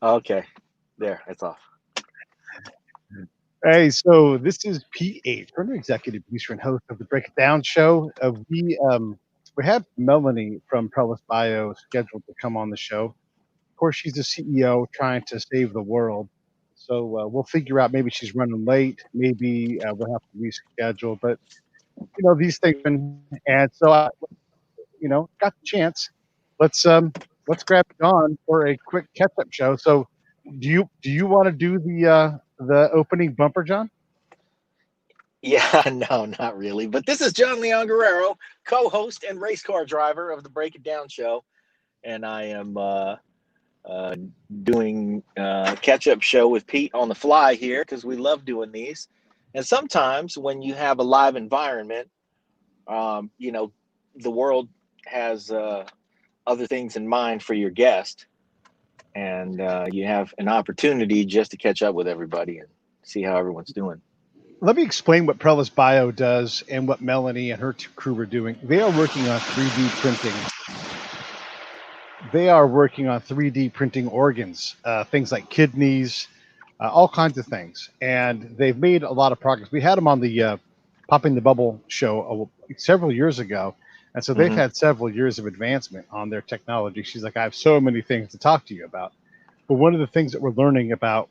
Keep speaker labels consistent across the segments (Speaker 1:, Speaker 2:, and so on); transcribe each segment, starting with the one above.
Speaker 1: Okay, there, it's off.
Speaker 2: Hey, so this is PH. I'm an executive producer and host of the Break It Down show. We had Melanie from Prelis Bio scheduled to come on the show. Of course, she's the CEO trying to save the world. So we'll figure out maybe she's running late. Maybe we'll have to reschedule. But these things happen, and so I got the chance. Let's um let's grab John for a quick catch-up show. So do you want to do the opening bumper, John?
Speaker 1: Yeah, no, not really. But this is John Leon Guerrero, co-host and race car driver of the Break It Down show, and I am uh, doing catch-up show with Pete on the fly here because we love doing these. And sometimes when you have a live environment, you know, the world has other things in mind for your guest, and you have an opportunity just to catch up with everybody and see how everyone's doing.
Speaker 2: Let me explain what Prelis Bio does and what Melanie and her crew are doing. They are working on 3D printing. They are working on 3D printing organs, things like kidneys, all kinds of things, and they've made a lot of progress. We had them on the Popping the Bubble show several years ago, and so they've
Speaker 1: Hmm.
Speaker 2: had several years of advancement on their technology. She's like, I have so many things to talk to you about, but one of the things that we're learning about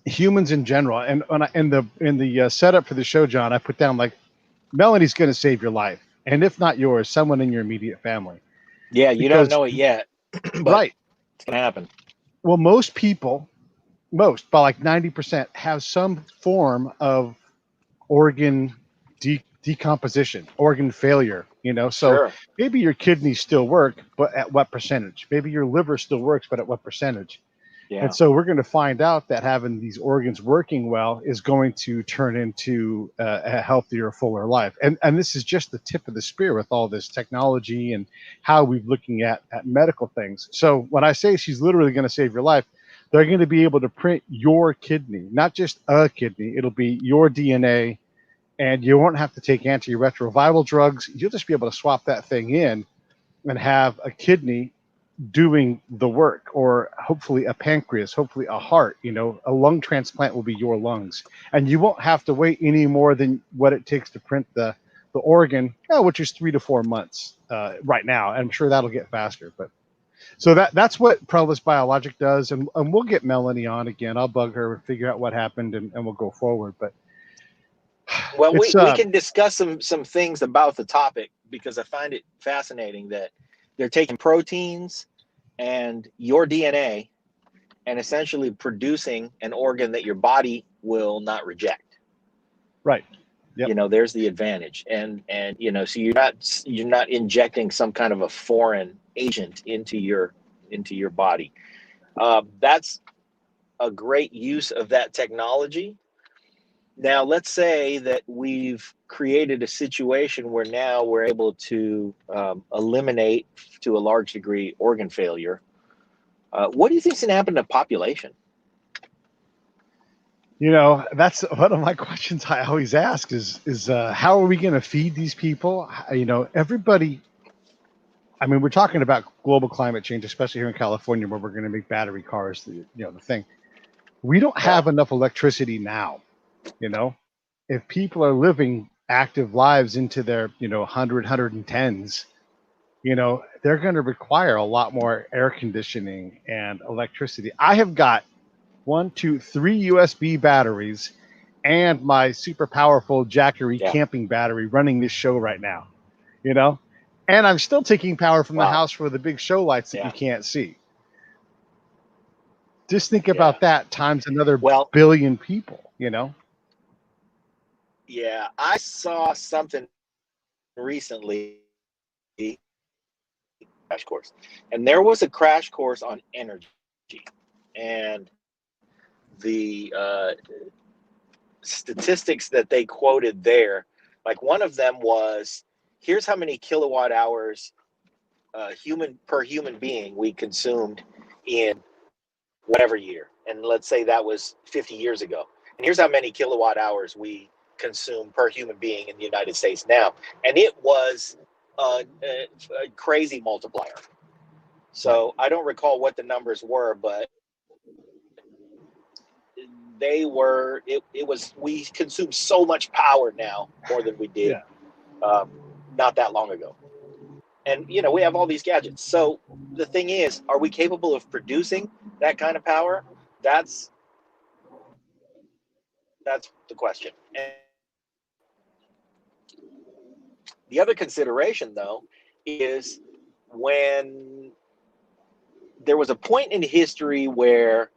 Speaker 2: humans in general, and in the setup for the show, John, I put down like Melanie's going to save your life, and if not yours, someone in your immediate family,
Speaker 1: Yeah, you don't
Speaker 2: because
Speaker 1: know it yet, but
Speaker 2: right.
Speaker 1: it's gonna happen.
Speaker 2: Well, most people, most by like 90%, have some form of organ decomposition, organ failure. So
Speaker 1: Sure.
Speaker 2: maybe your kidneys still work, but at what percentage? Maybe your liver still works, but at what percentage? And
Speaker 1: Yeah.
Speaker 2: so we're going to find out that having these organs working well is going to turn into a healthier, fuller life. And this is just the tip of the spear with all this technology and how we're looking at medical things. So when I say she's literally going to save your life, they're going to be able to print your kidney, not just a kidney. It'll be your DNA, and you won't have to take antiretroviral drugs. You'll just be able to swap that thing in and have a kidney doing the work, or hopefully a pancreas, hopefully a heart. A lung transplant will be your lungs, and you won't have to wait any more than what it takes to print the organ, which is 3 to 4 months right now. I'm sure that'll get faster, but so that's what Prelis Biologic does, and we'll get Melanie on again. I'll bug her and figure out what happened, and we'll go forward. But
Speaker 1: Well,
Speaker 2: it's
Speaker 1: we can discuss some things about the topic because I find it fascinating that they're taking proteins and your DNA and essentially producing an organ that your body will not reject.
Speaker 2: right. Yep.
Speaker 1: There's the advantage, and so you're not injecting some kind of a foreign agent into your body. That's a great use of that technology. Now, let's say that we've created a situation where now we're able to eliminate, to a large degree, organ failure. What do you think is going to happen to the population?
Speaker 2: That's one of my questions I always ask is how are we going to feed these people? Everybody. I mean, we're talking about global climate change, especially here in California, where we're going to make battery cars. The thing. We don't
Speaker 1: Yeah,
Speaker 2: have enough electricity now. You know, if people are living active lives into their 100, they're going to require a lot more air conditioning and electricity. I have got one, two, three USB batteries and my super powerful Jackery
Speaker 1: yeah.
Speaker 2: camping battery running this show right now, you know? And I'm still taking power from the
Speaker 1: Wow.
Speaker 2: house for the big show lights that
Speaker 1: Yeah,
Speaker 2: you can't see. Just think
Speaker 1: yeah.
Speaker 2: about that times another
Speaker 1: Well,
Speaker 2: billion people.
Speaker 1: yeah. I saw something recently, crash course, and there was a crash course on energy, and the statistics that they quoted there, like one of them was, here's how many kilowatt hours human being we consumed in whatever year, and let's say that was 50 years ago, and here's how many kilowatt hours we consume per human being in the United States now, and it was a crazy multiplier. So I don't recall what the numbers were, but they were, it was, we consume so much power now more than we did not that long ago. And, you know, we have all these gadgets. So the thing is, are we capable of producing that kind of power? That's the question. And the other consideration, though, is when there was a point in history where,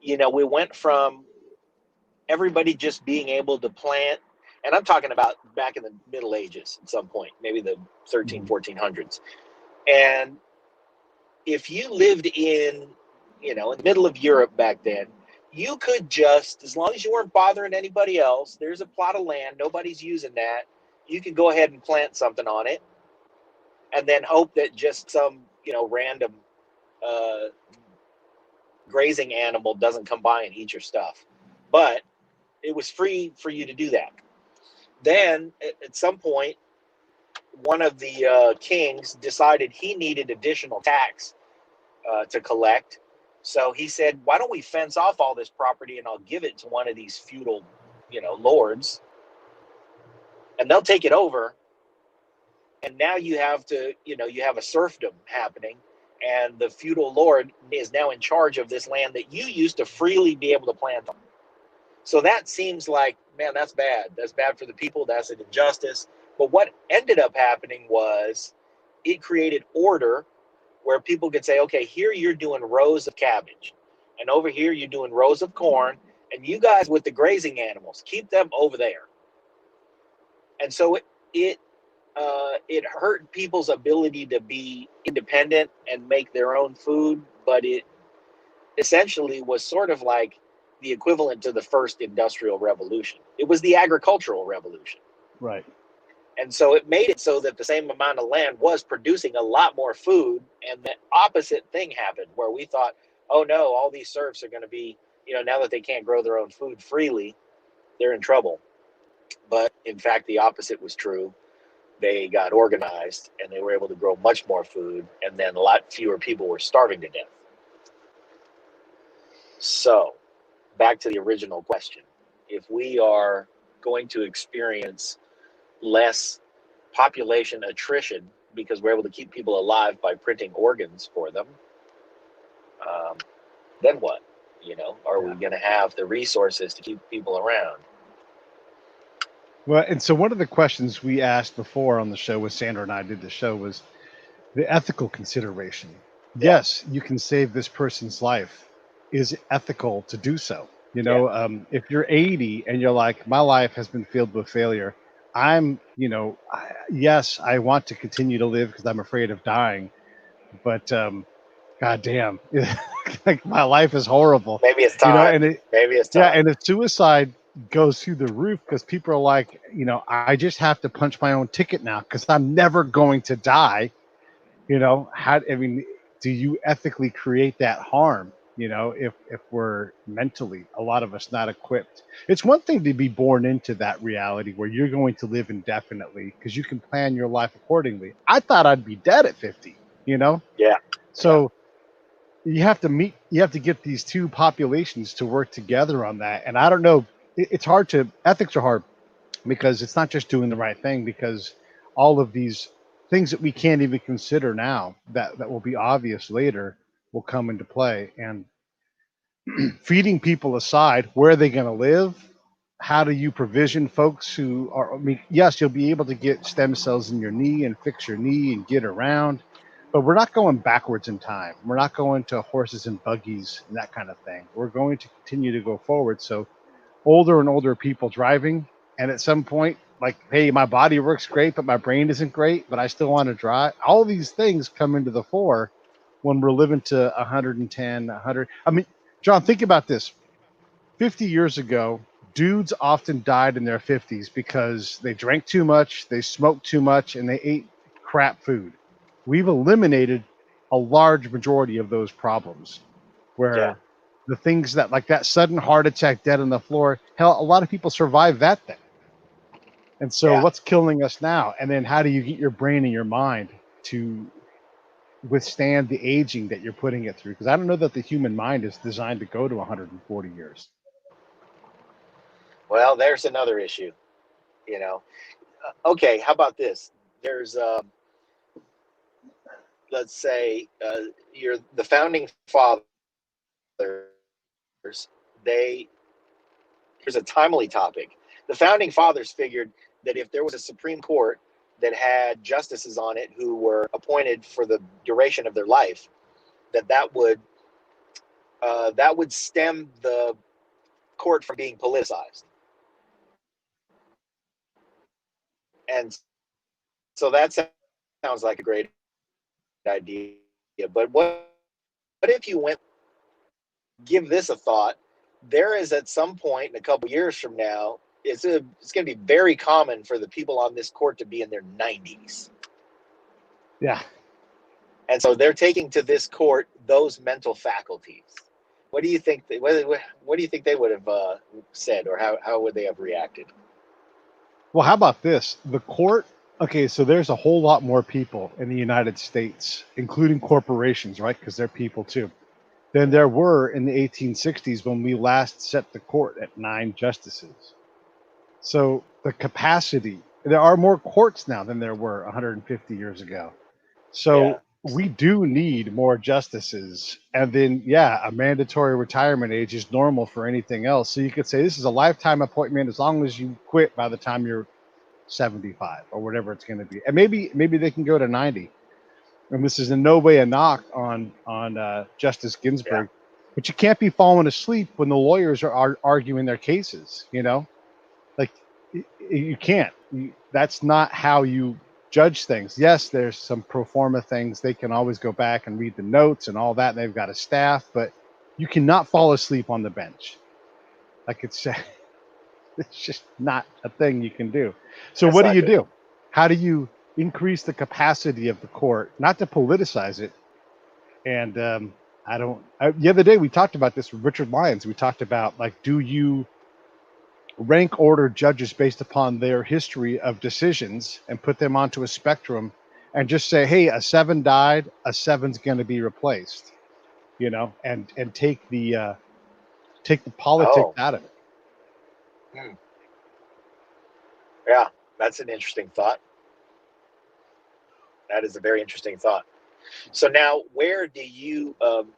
Speaker 1: you know, we went from everybody just being able to plant, and I'm talking about back in the Middle Ages at some point, maybe the 1400s. And if you lived in, you know, in the middle of Europe back then, you could just, as long as you weren't bothering anybody else, there's a plot of land, nobody's using that, you could go ahead and plant something on it and then hope that just some, you know, random grazing animal doesn't come by and eat your stuff. But it was free for you to do that. Then at some point, one of the kings decided he needed additional tax to collect. So he said, why don't we fence off all this property and I'll give it to one of these feudal, you know, lords, and they'll take it over. And now you have to, you know, you have a serfdom happening, and the feudal lord is now in charge of this land that you used to freely be able to plant on. So that seems like, man, that's bad. That's bad for the people. That's an injustice. But what ended up happening was it created order where people could say, okay, here you're doing rows of cabbage, and over here you're doing rows of corn, and you guys with the grazing animals, keep them over there. And so it hurt people's ability to be independent and make their own food, but it essentially was sort of like the equivalent to the first industrial revolution. It was the agricultural revolution.
Speaker 2: Right.
Speaker 1: And so it made it so that the same amount of land was producing a lot more food, and the opposite thing happened where we thought, oh no, all these serfs are going to be, you know, now that they can't grow their own food freely, they're in trouble. But in fact, the opposite was true. They got organized and they were able to grow much more food, and then a lot fewer people were starving to death. So back to the original question. If we are going to experience less population attrition because we're able to keep people alive by printing organs for them, then what? You know, are we going to have the resources to keep people around?
Speaker 2: Well, and so one of the questions we asked before on the show, with Sandra and I did the show, was the ethical consideration.
Speaker 1: Yeah.
Speaker 2: Yes, you can save this person's life. Is it ethical to do so? You know, if you're 80 and you're like, my life has been filled with failure, I'm, you know, yes, I want to continue to live because I'm afraid of dying, but God damn, like my life is horrible.
Speaker 1: Maybe it's time.
Speaker 2: You know, and
Speaker 1: Maybe it's time.
Speaker 2: yeah, and if suicide goes through the roof because people are like, you know, I just have to punch my own ticket now because I'm never going to die. You know, how? I mean, do you ethically create that harm? You know, if we're mentally, a lot of us not equipped. It's one thing to be born into that reality where you're going to live indefinitely because you can plan your life accordingly. I thought I'd be dead at 50. You know.
Speaker 1: Yeah.
Speaker 2: So. You have to get these two populations to work together on that. And I don't know, it's hard ethics are hard because it's not just doing the right thing, because all of these things that we can't even consider now that will be obvious later will come into play. And feeding people aside, where are they going to live? How do you provision folks who are, I mean, yes, you'll be able to get stem cells in your knee and fix your knee and get around, but we're not going backwards in time. We're not going to horses and buggies and that kind of thing. We're going to continue to go forward. So older and older people driving, and at some point, like, hey, my body works great, but my brain isn't great, but I still want to drive. All these things come into the fore when we're living to 110, 100. I mean, John, think about this. 50 years ago, dudes often died in their 50s because they drank too much, they smoked too much, and they ate crap food. We've eliminated a large majority of those problems where the things that, like that sudden heart attack, dead on the floor, hell, a lot of people survive that thing. And so what's killing us now? And then how do you get your brain and your mind to withstand the aging that you're putting it through? Because I don't know that the human mind is designed to go to 140 years.
Speaker 1: Well, there's another issue, you know. Okay, how about this? There's, let's say, you're the founding fathers. They Here's a timely topic. The founding fathers figured that if there was a Supreme Court that had justices on it who were appointed for the duration of their life, that would stem the court from being politicized. And so that sounds like a great idea. But what if you give this a thought? There is at some point in a couple years from now, it's going to be very common for the people on this court to be in their 90s.
Speaker 2: Yeah.
Speaker 1: And so they're taking to this court those mental faculties. What do you think? What do you think they would have said, or how would they have reacted?
Speaker 2: Well, how about this? The court. Okay, so there's a whole lot more people in the United States, including corporations, right? Because they're people too, than there were in the 1860s when we last set the court at 9 justices. So the capacity, there are more courts now than there were 150 years ago. So we do need more justices. And then, a mandatory retirement age is normal for anything else. So you could say this is a lifetime appointment as long as you quit by the time you're 75 or whatever it's going to be. And maybe they can go to 90. And this is in no way a knock on Justice Ginsburg, but you can't be falling asleep when the lawyers are arguing their cases, you know? Like, you can't. That's not how you judge things. Yes, there's some pro forma things. They can always go back and read the notes and all that. And they've got a staff, but you cannot fall asleep on the bench. Like it's just not a thing you can do. So
Speaker 1: That's
Speaker 2: what do
Speaker 1: not
Speaker 2: you
Speaker 1: good.
Speaker 2: do? How do you increase the capacity of the court, not to politicize it? And the other day we talked about this with Richard Lyons. We talked about, like, do you rank order judges based upon their history of decisions and put them onto a spectrum and just say, hey, a 7 died, a 7's going to be replaced, you know, and take the politics out of it.
Speaker 1: Yeah, that's an interesting thought. That is a very interesting thought. So now, where do you?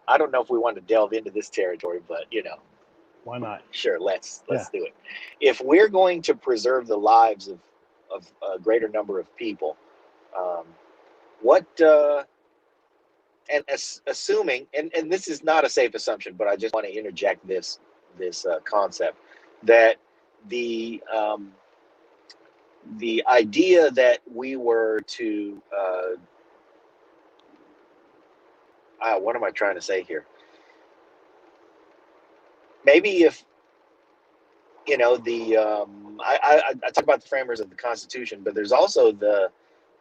Speaker 1: I don't know if we want to delve into this territory, but
Speaker 2: why not?
Speaker 1: Sure, let's do it. If we're going to preserve the lives of a greater number of people, assuming, and this is not a safe assumption, but I just want to interject this concept that the idea that we were to what am I trying to say here? Maybe if I talk about the framers of the Constitution, but there's also the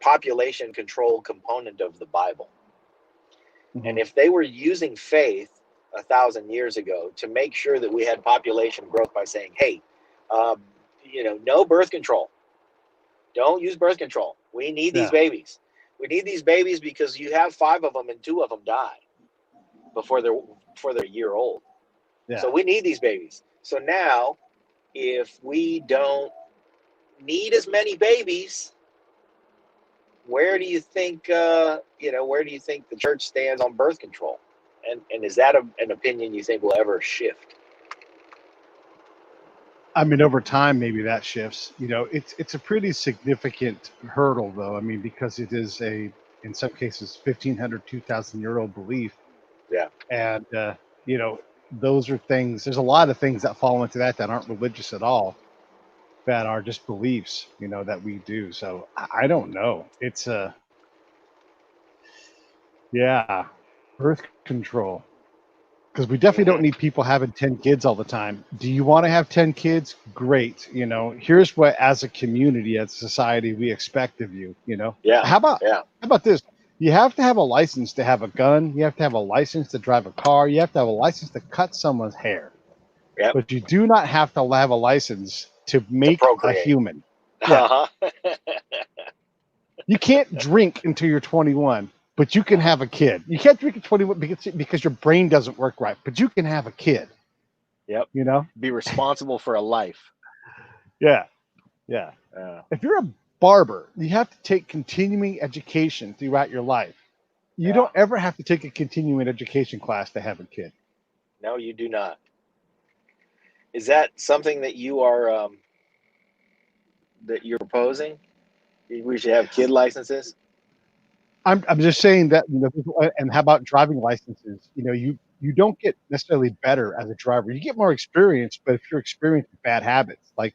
Speaker 1: population control component of the Bible. Mm-hmm. And if they were using faith 1,000 years ago to make sure that we had population growth by saying, hey, no birth control. Don't use birth control. We need these babies. We need these babies because you have 5 of them and 2 of them die before they're a year old. Yeah. So we need these babies. So now, if we don't need as many babies, where do you think the church stands on birth control? And is that an opinion you think will ever shift?
Speaker 2: I mean, over time, maybe that shifts. It's a pretty significant hurdle, though. I mean, because it is in some cases, 1,500, 2,000-year-old belief.
Speaker 1: Yeah.
Speaker 2: And, those are things, there's a lot of things that fall into that aren't religious at all, that are just beliefs, that we do. So I don't know. It's birth control. Because we definitely don't need people having 10 kids all the time. Do you want to have 10 kids? Great. Here's what, as a community, as a society, we expect of you,
Speaker 1: Yeah.
Speaker 2: How about this? You have to have a license to have a gun. You have to have a license to drive a car. You have to have a license to cut someone's hair.
Speaker 1: Yep.
Speaker 2: But you do not have to have a license to make a human. Yeah.
Speaker 1: Uh-huh.
Speaker 2: You can't drink until you're 21, but you can have a kid. You can't drink at 21 because your brain doesn't work right, but you can have a kid.
Speaker 1: Yep.
Speaker 2: You know?
Speaker 1: Be responsible for a life.
Speaker 2: Yeah. Yeah. If you're a barber, you have to take continuing education throughout your life. You don't ever have to take a continuing education class to have a kid.
Speaker 1: No, you do not. Is that something that you are that you're proposing? We should have kid licenses.
Speaker 2: I'm just saying that, you know, and how about driving licenses? You know, you don't get necessarily better as a driver. You get more experience, but if you're experiencing bad habits, like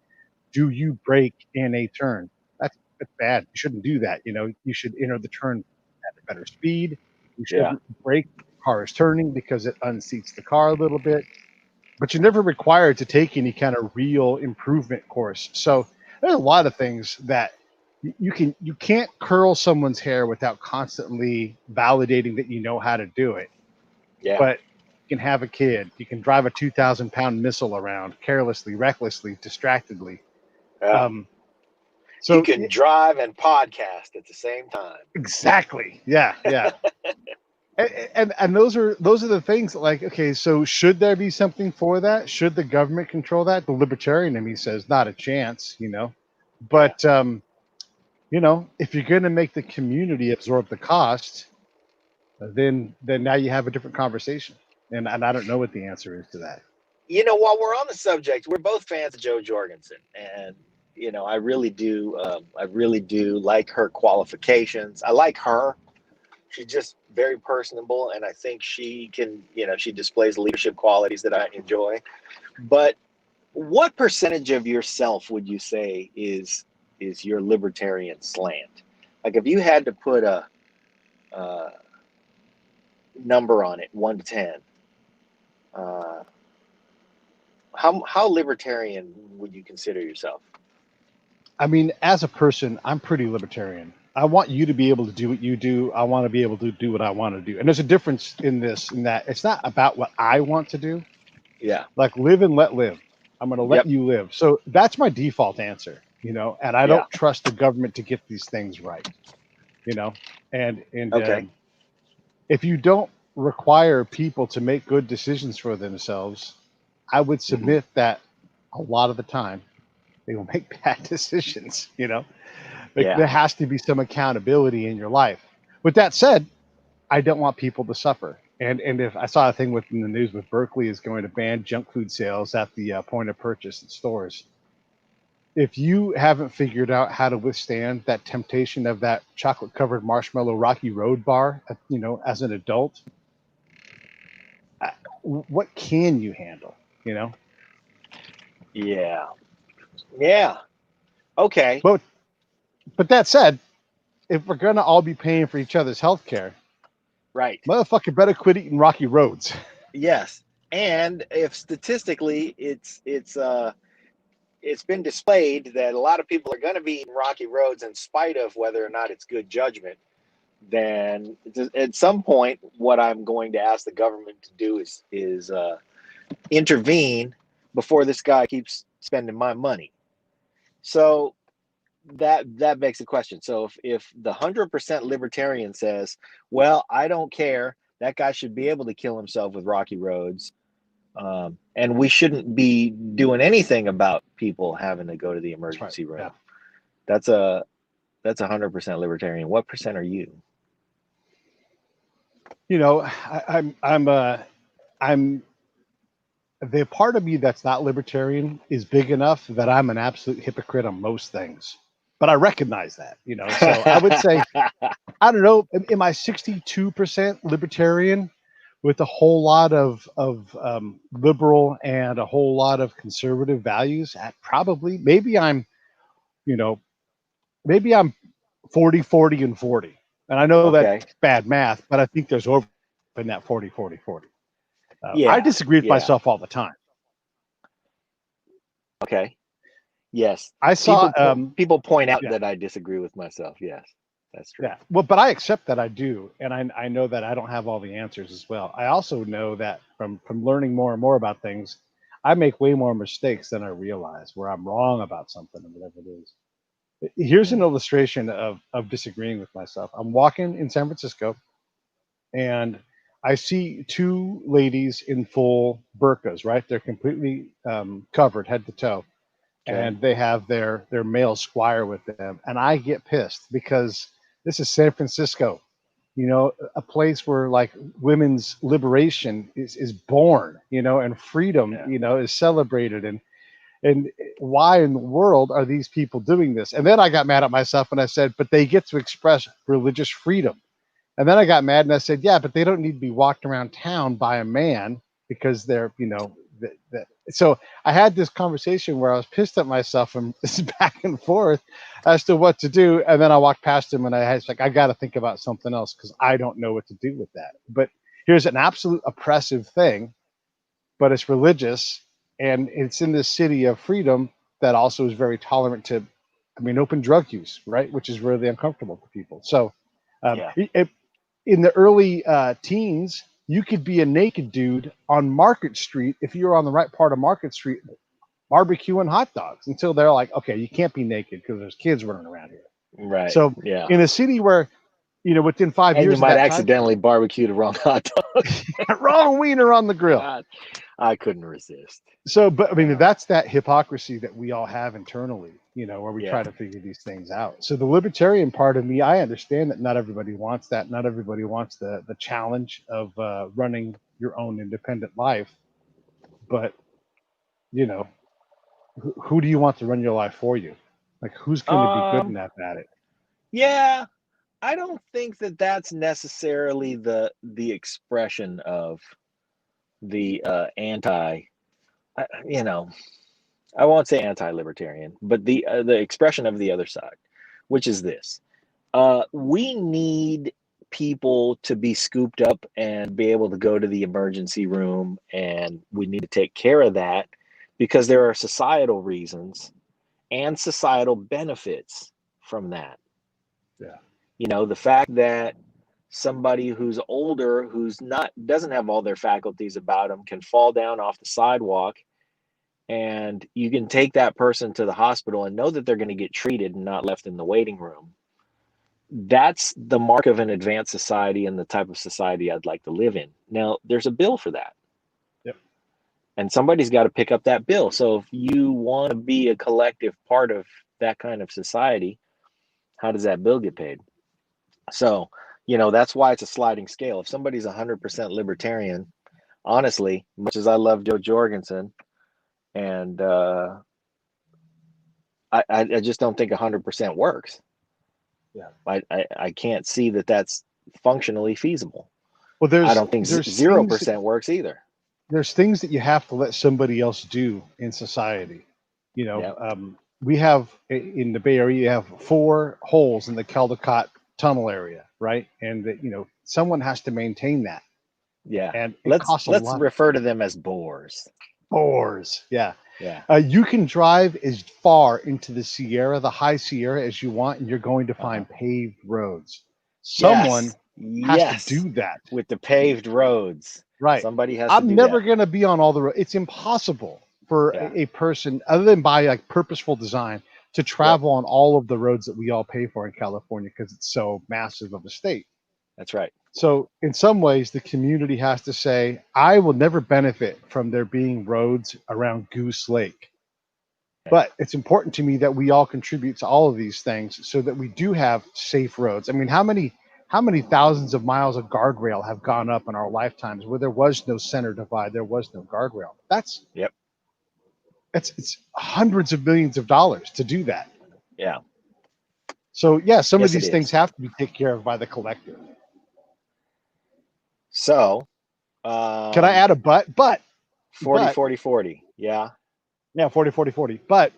Speaker 2: do you brake in a turn? That's bad. You shouldn't do that. You know, you should enter the turn at a better speed. You shouldn't brake when the car is turning because it unseats the car a little bit. But you're never required to take any kind of real improvement course. So there's a lot of things that you can't curl someone's hair without constantly validating that you know how to do it.
Speaker 1: Yeah.
Speaker 2: But you can have a kid. You can drive a 2,000-pound missile around carelessly, recklessly, distractedly.
Speaker 1: Yeah.
Speaker 2: So
Speaker 1: you can drive and podcast at the same time.
Speaker 2: Exactly. Yeah. Yeah. and those are the things like, okay, so should there be something for that? Should the government control that? The libertarian in me says not a chance, you know. But you know, if you're going to make the community absorb the cost, then now you have a different conversation. And I don't know what the answer is to that.
Speaker 1: You know, while we're on the subject, we're both fans of Jo Jorgensen, and you know, I really do like her qualifications. I like her. She's just very personable, and I think she can, you know, she displays leadership qualities that I enjoy. But what percentage of yourself would you say is your libertarian slant? Like, if you had to put a number on it, 1 to 10, how libertarian would you consider yourself?
Speaker 2: I mean, as a person, I'm pretty libertarian. I want you to be able to do what you do. I want to be able to do what I want to do. And there's a difference in this, in that it's not about what I want to do.
Speaker 1: Yeah.
Speaker 2: Like, live and let live. I'm going to let you live. So that's my default answer, you know, and I don't trust the government to get these things right, you know, and if you don't require people to make good decisions for themselves, I would submit that a lot of the time they will make bad decisions, you know. Like, there has to be some accountability in your life. With that said, I don't want people to suffer. And if I saw a thing within the news with Berkeley is going to ban junk food sales at the point of purchase in stores. If you haven't figured out how to withstand that temptation of that chocolate covered marshmallow Rocky Road bar, you know, as an adult, what can you handle, you know?
Speaker 1: Yeah. Okay.
Speaker 2: But that said, if we're gonna all be paying for each other's health care,
Speaker 1: Right.
Speaker 2: motherfucker better quit eating rocky roads.
Speaker 1: Yes. And if statistically it's been displayed that a lot of people are going to be eating rocky roads in spite of whether or not it's good judgment, then at some point what I'm going to ask the government to do is intervene before this guy keeps spending my money. So that begs the question. So if the 100% libertarian says, well, I don't care, that guy should be able to kill himself with rocky roads, and we shouldn't be doing anything about people having to go to the emergency room. Yeah. That's 100% libertarian. What percent are you?
Speaker 2: You know, I'm the part of me that's not libertarian is big enough that I'm an absolute hypocrite on most things. But I recognize that, you know. So I would say, I don't know, am I 62% libertarian with a whole lot of liberal and a whole lot of conservative values? Probably. Maybe I'm, you know, maybe I'm 40, 40, and 40. And I know that's bad math, but I think there's over in that 40, 40, 40. I disagree with myself all the time.
Speaker 1: Okay. Yes.
Speaker 2: I saw
Speaker 1: people point out that I disagree with myself. Yes, that's true.
Speaker 2: Yeah. Well, but I accept that I do, and I know that I don't have all the answers as well. I also know that from learning more and more about things, I make way more mistakes than I realize, where I'm wrong about something or whatever it is. Here's an illustration of disagreeing with myself. I'm walking in San Francisco, and I see two ladies in full burqas, right? They're completely covered head to toe,
Speaker 1: Okay.
Speaker 2: and they have their male squire with them, and I get pissed because this is San Francisco, you know, a place where like women's liberation is born, you know, and freedom,
Speaker 1: Yeah.
Speaker 2: you know, is celebrated, and why in the world are these people doing this? And then I got mad at myself and I said, but they get to express religious freedom. And then I got mad and I said, yeah, but they don't need to be walked around town by a man because they're, you know, so I had this conversation where I was pissed at myself and this is back and forth as to what to do. And then I walked past him and I was like, I got to think about something else because I don't know what to do with that. But here's an absolute oppressive thing, but it's religious and it's in this city of freedom that also is very tolerant to, I mean, open drug use, right? Which is really uncomfortable for people. So,
Speaker 1: Yeah.
Speaker 2: in the early teens, you could be a naked dude on Market Street if you were on the right part of Market Street barbecuing hot dogs until they're like, okay, you can't be naked because there's kids running around here.
Speaker 1: Right.
Speaker 2: So
Speaker 1: Yeah.
Speaker 2: in a city where, you know, within 5
Speaker 1: And you
Speaker 2: years of
Speaker 1: might
Speaker 2: that time,
Speaker 1: accidentally barbecue the wrong hot dog.
Speaker 2: wrong wiener on the grill.
Speaker 1: God, I couldn't resist.
Speaker 2: So, but I mean,
Speaker 1: Yeah.
Speaker 2: that's that hypocrisy that we all have internally, you know, where we try
Speaker 1: Yeah.
Speaker 2: to figure these things out. So the libertarian part of me, I understand that not everybody wants that. Not everybody wants the challenge of running your own independent life. But, you know, who do you want to run your life for you? Like, who's going to be good enough at it?
Speaker 1: Yeah. I don't think that that's necessarily the expression of the anti, you know, I won't say anti-libertarian, but the expression of the other side, which is this: we need people to be scooped up and be able to go to the emergency room, and we need to take care of that because there are societal reasons and societal benefits from that.
Speaker 2: Yeah.
Speaker 1: You know, the fact that somebody who's older, who's not doesn't have all their faculties about them, can fall down off the sidewalk, and you can take that person to the hospital and know that they're going to get treated and not left in the waiting room. That's the mark of an advanced society and the type of society I'd like to live in. Now, there's a bill for that.
Speaker 2: Yep.
Speaker 1: And somebody's got to pick up that bill. So if you want to be a collective part of that kind of society, how does that bill get paid? So, you know, that's why it's a sliding scale. If somebody's 100% libertarian, honestly, much as I love Joe Jorgensen, and I just don't think 100% works.
Speaker 2: Yeah.
Speaker 1: I can't see that that's functionally feasible.
Speaker 2: Well,
Speaker 1: I don't think
Speaker 2: there's
Speaker 1: 0% works either.
Speaker 2: there's things that you have to let somebody else do in society. You know,
Speaker 1: Yeah.
Speaker 2: we have in the Bay Area, you have 4 holes in the Caldecott tunnel area, right? And that, you know, someone has to maintain that,
Speaker 1: Yeah.
Speaker 2: and it
Speaker 1: Let's
Speaker 2: costs a lot.
Speaker 1: refer to them as bores.
Speaker 2: Bores, yeah.
Speaker 1: Yeah.
Speaker 2: You can drive as far into the Sierra, the high Sierra, as you want, and you're going to find paved roads. Someone has to
Speaker 1: Yes.
Speaker 2: do that.
Speaker 1: With the paved roads.
Speaker 2: Right.
Speaker 1: Somebody has to
Speaker 2: I'm
Speaker 1: do
Speaker 2: never
Speaker 1: that.
Speaker 2: going to be on all the roads. It's impossible for
Speaker 1: Yeah.
Speaker 2: a person, other than by like purposeful design, to travel on all of the roads that we all pay for in California because it's so massive of a state.
Speaker 1: That's right.
Speaker 2: So in some ways, the community has to say, I will never benefit from there being roads around Goose Lake. But it's important to me that we all contribute to all of these things so that we do have safe roads. I mean, how many thousands of miles of guardrail have gone up in our lifetimes where there was no center divide, there was no guardrail? That's
Speaker 1: Yep.
Speaker 2: it's hundreds of millions of dollars to do that.
Speaker 1: Yeah.
Speaker 2: So yeah, some of
Speaker 1: Yes, it
Speaker 2: these things
Speaker 1: is.
Speaker 2: have to be taken care of by the collective.
Speaker 1: So,
Speaker 2: Can I add a but?
Speaker 1: 40, 40, 40. Yeah.
Speaker 2: Yeah, 40, 40, 40. But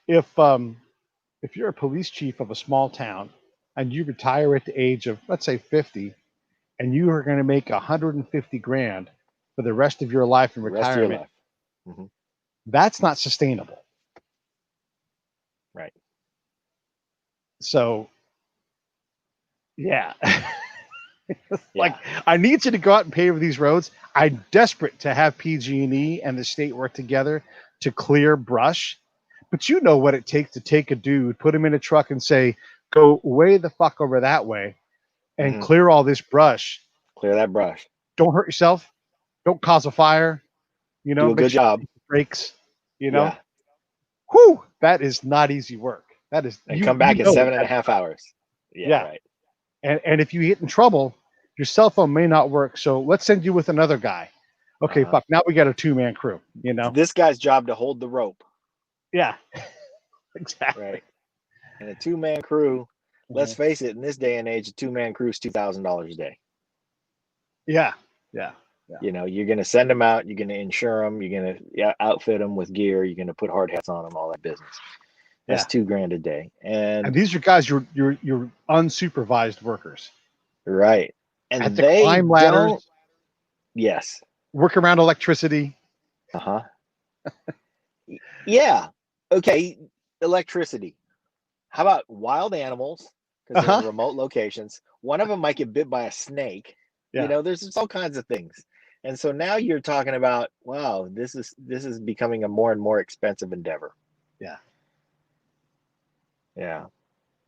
Speaker 2: if you're a police chief of a small town and you retire at the age of, let's say, 50, and you are going to make 150 grand for the rest of your life in
Speaker 1: The rest of your
Speaker 2: retirement,
Speaker 1: life. Mm-hmm.
Speaker 2: that's not sustainable.
Speaker 1: Right.
Speaker 2: So, yeah. Like, I need you to go out and pave these roads. I'm desperate to have PG&E and the state work together to clear brush. But you know what it takes to take a dude, put him in a truck and say, go way the fuck over that way and clear all this brush
Speaker 1: Clear that brush.
Speaker 2: Don't hurt yourself. Don't cause a fire. You know,
Speaker 1: Do a
Speaker 2: make
Speaker 1: good
Speaker 2: sure
Speaker 1: job.
Speaker 2: you brakes. You know,
Speaker 1: Yeah.
Speaker 2: whew, that is not easy work. That is
Speaker 1: And
Speaker 2: you
Speaker 1: come back in
Speaker 2: know
Speaker 1: 7.5 hours. Yeah,
Speaker 2: yeah.
Speaker 1: right.
Speaker 2: And if you get in trouble, your cell phone may not work. So let's send you with another guy. Okay,
Speaker 1: Uh-huh.
Speaker 2: fuck. Now we got a 2-man crew. You know.
Speaker 1: This guy's job to hold the rope,
Speaker 2: Yeah. Exactly.
Speaker 1: right? And a 2-man crew, let's
Speaker 2: Mhm.
Speaker 1: face it, in this day and age, a 2-man crew is $2,000 a day.
Speaker 2: Yeah. Yeah.
Speaker 1: You know, you're going to send them out, you're going to insure them, you're going to outfit them with gear, you're going to put hard hats on them, all that business. That's
Speaker 2: Yeah.
Speaker 1: $2,000 a day.
Speaker 2: And
Speaker 1: And
Speaker 2: these are guys you're unsupervised workers.
Speaker 1: right.
Speaker 2: Had
Speaker 1: And
Speaker 2: to
Speaker 1: they
Speaker 2: climb
Speaker 1: don't,
Speaker 2: ladders,
Speaker 1: yes.
Speaker 2: work around electricity.
Speaker 1: Uh-huh. Yeah. Okay. Electricity. How about wild animals? Because they're in
Speaker 2: Uh-huh.
Speaker 1: remote locations. One of them might get bit by a snake. You
Speaker 2: Yeah.
Speaker 1: know, there's just all kinds of things. And so now you're talking about, wow, this is becoming a more and more expensive endeavor.
Speaker 2: Yeah.
Speaker 1: Yeah.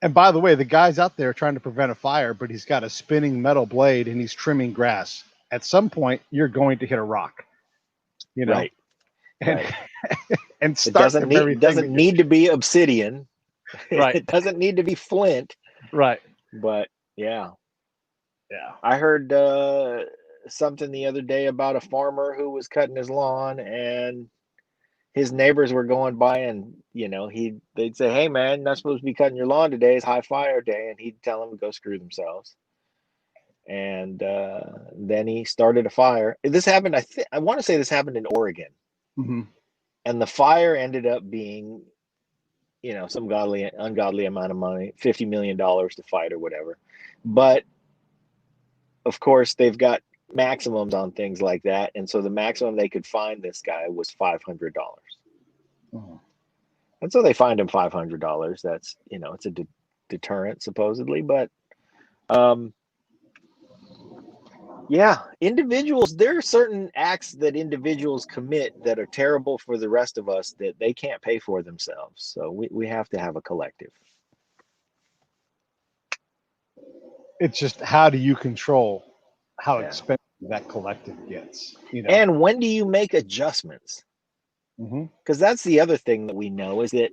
Speaker 2: And by the way, the guy's out there trying to prevent a fire, but he's got a spinning metal blade and he's trimming grass. At some point, you're going to hit a rock, you know,
Speaker 1: Right.
Speaker 2: and
Speaker 1: Right.
Speaker 2: and
Speaker 1: It
Speaker 2: start the very thing
Speaker 1: doesn't
Speaker 2: that
Speaker 1: need to be obsidian.
Speaker 2: right,
Speaker 1: It doesn't need to be flint.
Speaker 2: right,
Speaker 1: But yeah.
Speaker 2: yeah,
Speaker 1: I heard something the other day about a farmer who was cutting his lawn, and his neighbors were going by, and they'd say, "Hey man, you're not supposed to be cutting your lawn today. It's high fire day," and he'd tell them to go screw themselves. And then he started a fire. This happened. I want to say this happened in Oregon,
Speaker 2: hmm
Speaker 1: and the fire ended up being, some ungodly amount of money, $50 million to fight or whatever. But of course, they've got maximums on things like that, and so the maximum they could find this guy was $500. And so they fined him $500. That's, it's a deterrent supposedly, but um, yeah, individuals. There are certain acts that individuals commit that are terrible for the rest of us that they can't pay for themselves. So we have to have a collective.
Speaker 2: It's just how do you control how
Speaker 1: Yeah.
Speaker 2: expensive that collective gets, you know?
Speaker 1: And when do you make adjustments?
Speaker 2: hmm
Speaker 1: Because that's the other thing that we know is that,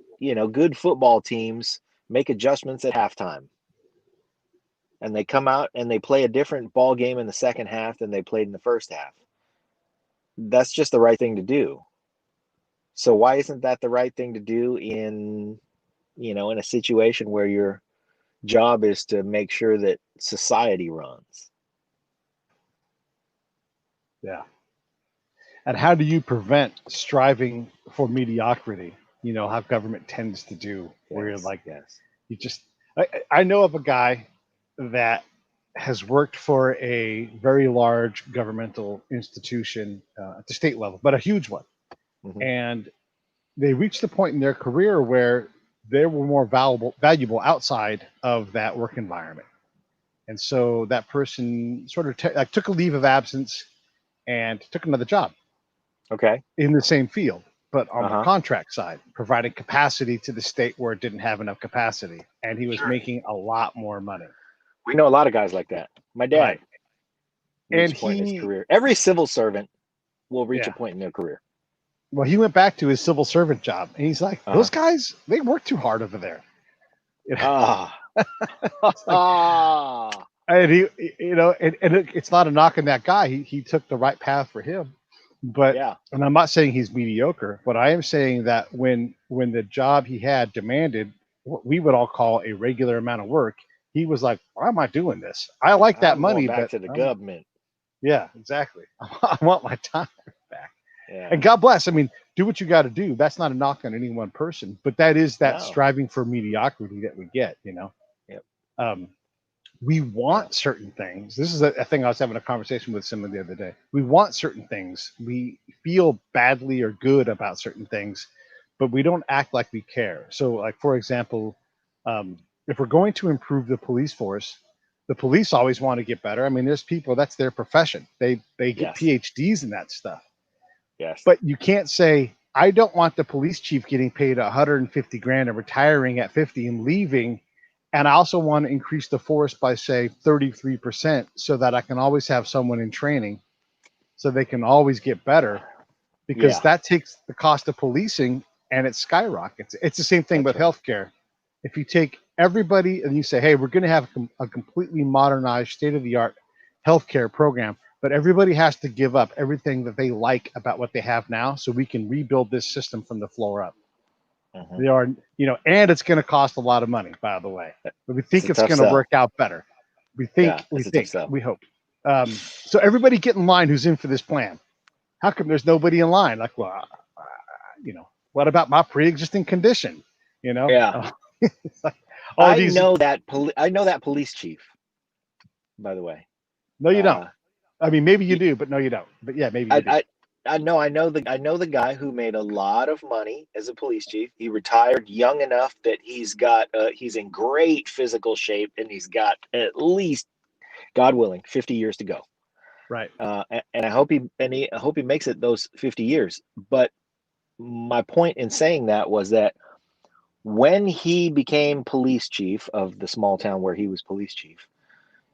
Speaker 1: good football teams make adjustments at halftime. And they come out and they play a different ball game in the second half than they played in the first half. That's just the right thing to do. So why isn't that the right thing to do in a situation where your job is to make sure that society runs?
Speaker 2: Yeah. And how do you prevent striving for mediocrity? You know, how government tends to do, where you're
Speaker 1: Yes,
Speaker 2: like,
Speaker 1: yes.
Speaker 2: you just, I know of a guy that has worked for a very large governmental institution at the state level, but a huge one.
Speaker 1: Hmm.
Speaker 2: And they reached a point in their career where they were more valuable outside of that work environment. And so that person sort of like took a leave of absence and took another job
Speaker 1: Okay.
Speaker 2: in the same field, but on the
Speaker 1: Uh-huh.
Speaker 2: contract side, providing capacity to the state where it didn't have enough capacity. And he was
Speaker 1: Sure.
Speaker 2: making a lot more money.
Speaker 1: We know a lot of guys like that. My dad
Speaker 2: Right.
Speaker 1: reached
Speaker 2: And
Speaker 1: a point in his
Speaker 2: he,
Speaker 1: career. Every civil servant will reach a
Speaker 2: yeah.
Speaker 1: point in their career.
Speaker 2: Well, he went back to his civil servant job and he's like,
Speaker 1: Uh-huh.
Speaker 2: those guys, they work too hard over there. You know,
Speaker 1: Ah.
Speaker 2: it's like,
Speaker 1: Ah.
Speaker 2: and he, and it's not a knock on that guy. He took the right path for him. But,
Speaker 1: Yeah.
Speaker 2: and I'm not saying he's mediocre, but I am saying that when the job he had demanded what we would all call a regular amount of work, he was like, why am I doing this? I like that
Speaker 1: I'm going
Speaker 2: money,
Speaker 1: back
Speaker 2: but
Speaker 1: to the government.
Speaker 2: yeah, exactly. I want my time back.
Speaker 1: Yeah.
Speaker 2: And God bless. I mean, do what you got to do. That's not a knock on any one person, but that is that
Speaker 1: No.
Speaker 2: striving for mediocrity that we get,
Speaker 1: Yep.
Speaker 2: We want certain things. This is a thing I was having a conversation with someone the other day. We want certain things. We feel badly or good about certain things, but we don't act like we care. So, like, for example, if we're going to improve the police force, the police always want to get better. I mean, there's people, that's their profession. They get
Speaker 1: Yes.
Speaker 2: PhDs in that stuff.
Speaker 1: Yes.
Speaker 2: But you can't say, I don't want the police chief getting paid 150 grand and retiring at 50 and leaving And I also want to increase the force by, say, 33% so that I can always have someone in training so they can always get better, because
Speaker 1: Yeah,
Speaker 2: that takes the cost of policing and it skyrockets. It's the same thing
Speaker 1: that's
Speaker 2: with
Speaker 1: right.
Speaker 2: healthcare. If you take everybody and you say, hey, we're going to have a completely modernized, state of the art healthcare program, but everybody has to give up everything that they like about what they have now so we can rebuild this system from the floor up.
Speaker 1: Hmm.
Speaker 2: They are, and it's going to cost a lot of money, by the way, but we
Speaker 1: It's
Speaker 2: think
Speaker 1: a
Speaker 2: it's
Speaker 1: tough
Speaker 2: going to
Speaker 1: sell.
Speaker 2: work out better.
Speaker 1: Yeah, it's a tough sell.
Speaker 2: We hope. So everybody get in line who's in for this plan. How come there's nobody in line? Like, well, what about my pre-existing condition?
Speaker 1: Yeah,
Speaker 2: It's like, oh, these,
Speaker 1: I know that police chief, by the way.
Speaker 2: no, you don't.
Speaker 1: Uh,
Speaker 2: I mean, maybe you
Speaker 1: he,
Speaker 2: do, but no, you don't. But yeah, maybe you
Speaker 1: I,
Speaker 2: do.
Speaker 1: I know the guy who made a lot of money as a police chief. He retired young enough that he's in great physical shape, and he's got at least, God willing, 50 years to go.
Speaker 2: Right.
Speaker 1: And I hope he makes it those 50 years. But my point in saying that was that when he became police chief of the small town where he was police chief,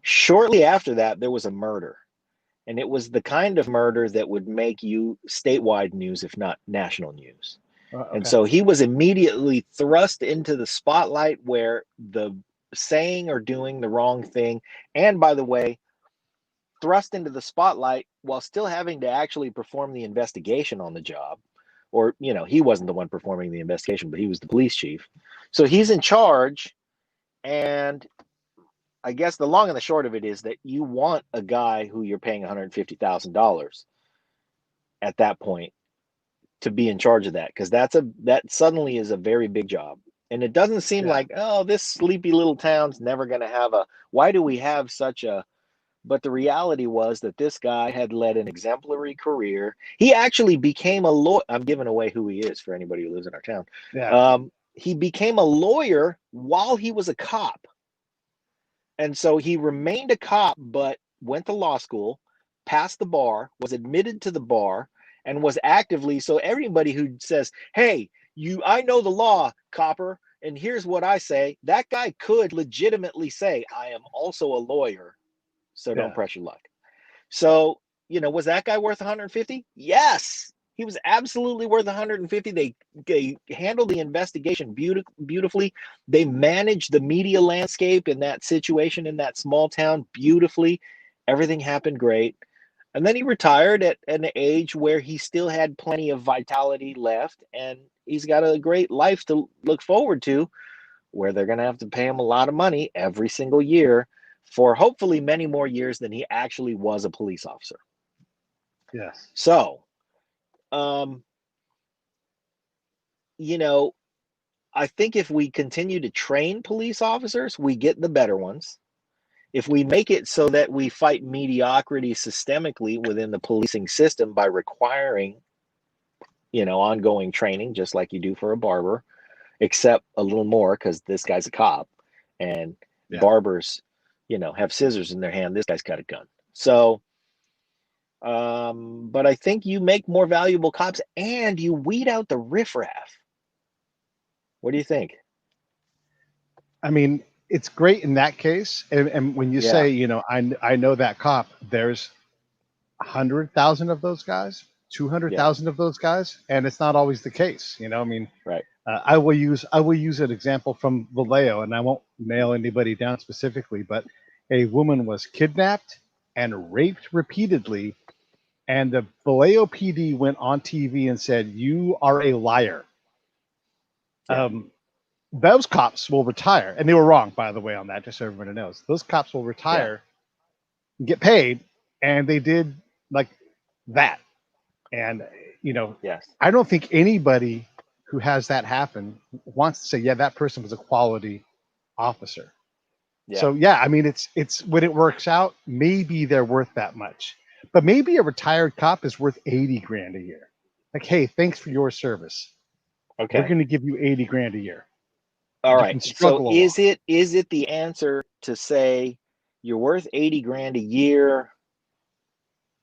Speaker 1: shortly after that, there was a murder. And it was the kind of murder that would make you statewide news, if not national news. And
Speaker 2: Okay.
Speaker 1: so he was immediately thrust into the spotlight where the saying or doing the wrong thing, and by the way, thrust into the spotlight while still having to actually perform the investigation on the job. Or, he wasn't the one performing the investigation, but he was the police chief. So he's in charge. And I guess the long and the short of it is that you want a guy who you're paying $150,000 at that point to be in charge of that, because that suddenly is a very big job. And it doesn't seem
Speaker 2: Yeah.
Speaker 1: like, oh, this sleepy little town's never going to have why do we have such a, but the reality was that this guy had led an exemplary career. He actually became a lawyer. I'm giving away who he is for anybody who lives in our town.
Speaker 2: Yeah.
Speaker 1: He became a lawyer while he was a cop. And so he remained a cop, but went to law school, passed the bar, was admitted to the bar, and was actively. So everybody who says, hey, I know the law, copper, and here's what I say, that guy could legitimately say, I am also a lawyer, so don't
Speaker 2: Yeah.
Speaker 1: press your luck. So, was that guy worth 150? Yes, he was absolutely worth 150. They handled the investigation beautifully. They managed the media landscape in that situation in that small town beautifully. Everything happened great. And then he retired at an age where he still had plenty of vitality left, and he's got a great life to look forward to, where they're going to have to pay him a lot of money every single year for hopefully many more years than he actually was a police officer.
Speaker 2: Yes.
Speaker 1: So, um, you know, I think if we continue to train police officers, we get the better ones. If we make it so that we fight mediocrity systemically within the policing system by requiring, ongoing training, just like you do for a barber, except a little more because this guy's a cop and
Speaker 2: Yeah.
Speaker 1: barbers, have scissors in their hand. This guy's got a gun. So, but I think you make more valuable cops and you weed out the riffraff. What do you think?
Speaker 2: I mean, it's great in that case. And when you
Speaker 1: Yeah,
Speaker 2: say, I know that cop, there's 100,000 of those guys,
Speaker 1: yeah,
Speaker 2: 200,000 of those guys, and it's not always the case. I mean,
Speaker 1: right.
Speaker 2: I will use an example from Vallejo, and I won't nail anybody down specifically, but a woman was kidnapped and raped repeatedly, and the Vallejo PD went on TV and said, "You are a liar."
Speaker 1: Yeah,
Speaker 2: Um, those cops will retire, and they were wrong, by the way, on that. Just so everybody knows, those cops will
Speaker 1: yeah,
Speaker 2: retire, and get paid, and they did like that. And
Speaker 1: yes,
Speaker 2: I don't think anybody who has that happen wants to say, "Yeah, that person was a quality officer."
Speaker 1: yeah,
Speaker 2: So yeah, I mean, it's when it works out, maybe they're worth that much, but maybe a retired cop is worth 80 grand a year. Like, hey, thanks for your service. We're
Speaker 1: okay.
Speaker 2: going to give you 80 grand a year.
Speaker 1: All
Speaker 2: You
Speaker 1: right.
Speaker 2: can
Speaker 1: So
Speaker 2: struggle along.
Speaker 1: is it the answer to say you're worth 80 grand a year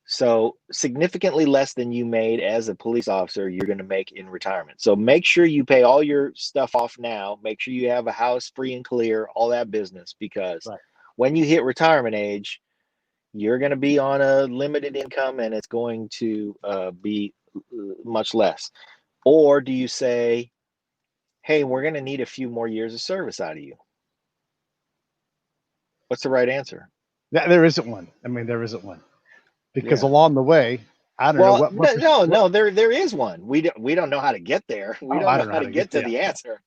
Speaker 1: So significantly less than you made as a police officer, you're going to make in retirement. So make sure you pay all your stuff off now. Make sure you have a house free and clear, all that business, because
Speaker 2: Right.
Speaker 1: when you hit retirement age, you're going to be on a limited income and it's going to be much less. Or do you say, hey, we're going to need a few more years of service out of you? What's the right answer?
Speaker 2: There isn't one. I mean, there isn't one, because
Speaker 1: Yeah.
Speaker 2: along the way, I don't know
Speaker 1: Well,
Speaker 2: what
Speaker 1: no, there is one. We don't know how to get there. We
Speaker 2: oh,
Speaker 1: don't
Speaker 2: I
Speaker 1: know
Speaker 2: don't know
Speaker 1: how
Speaker 2: how
Speaker 1: to
Speaker 2: to get
Speaker 1: get to
Speaker 2: there.
Speaker 1: the
Speaker 2: Yeah.
Speaker 1: answer,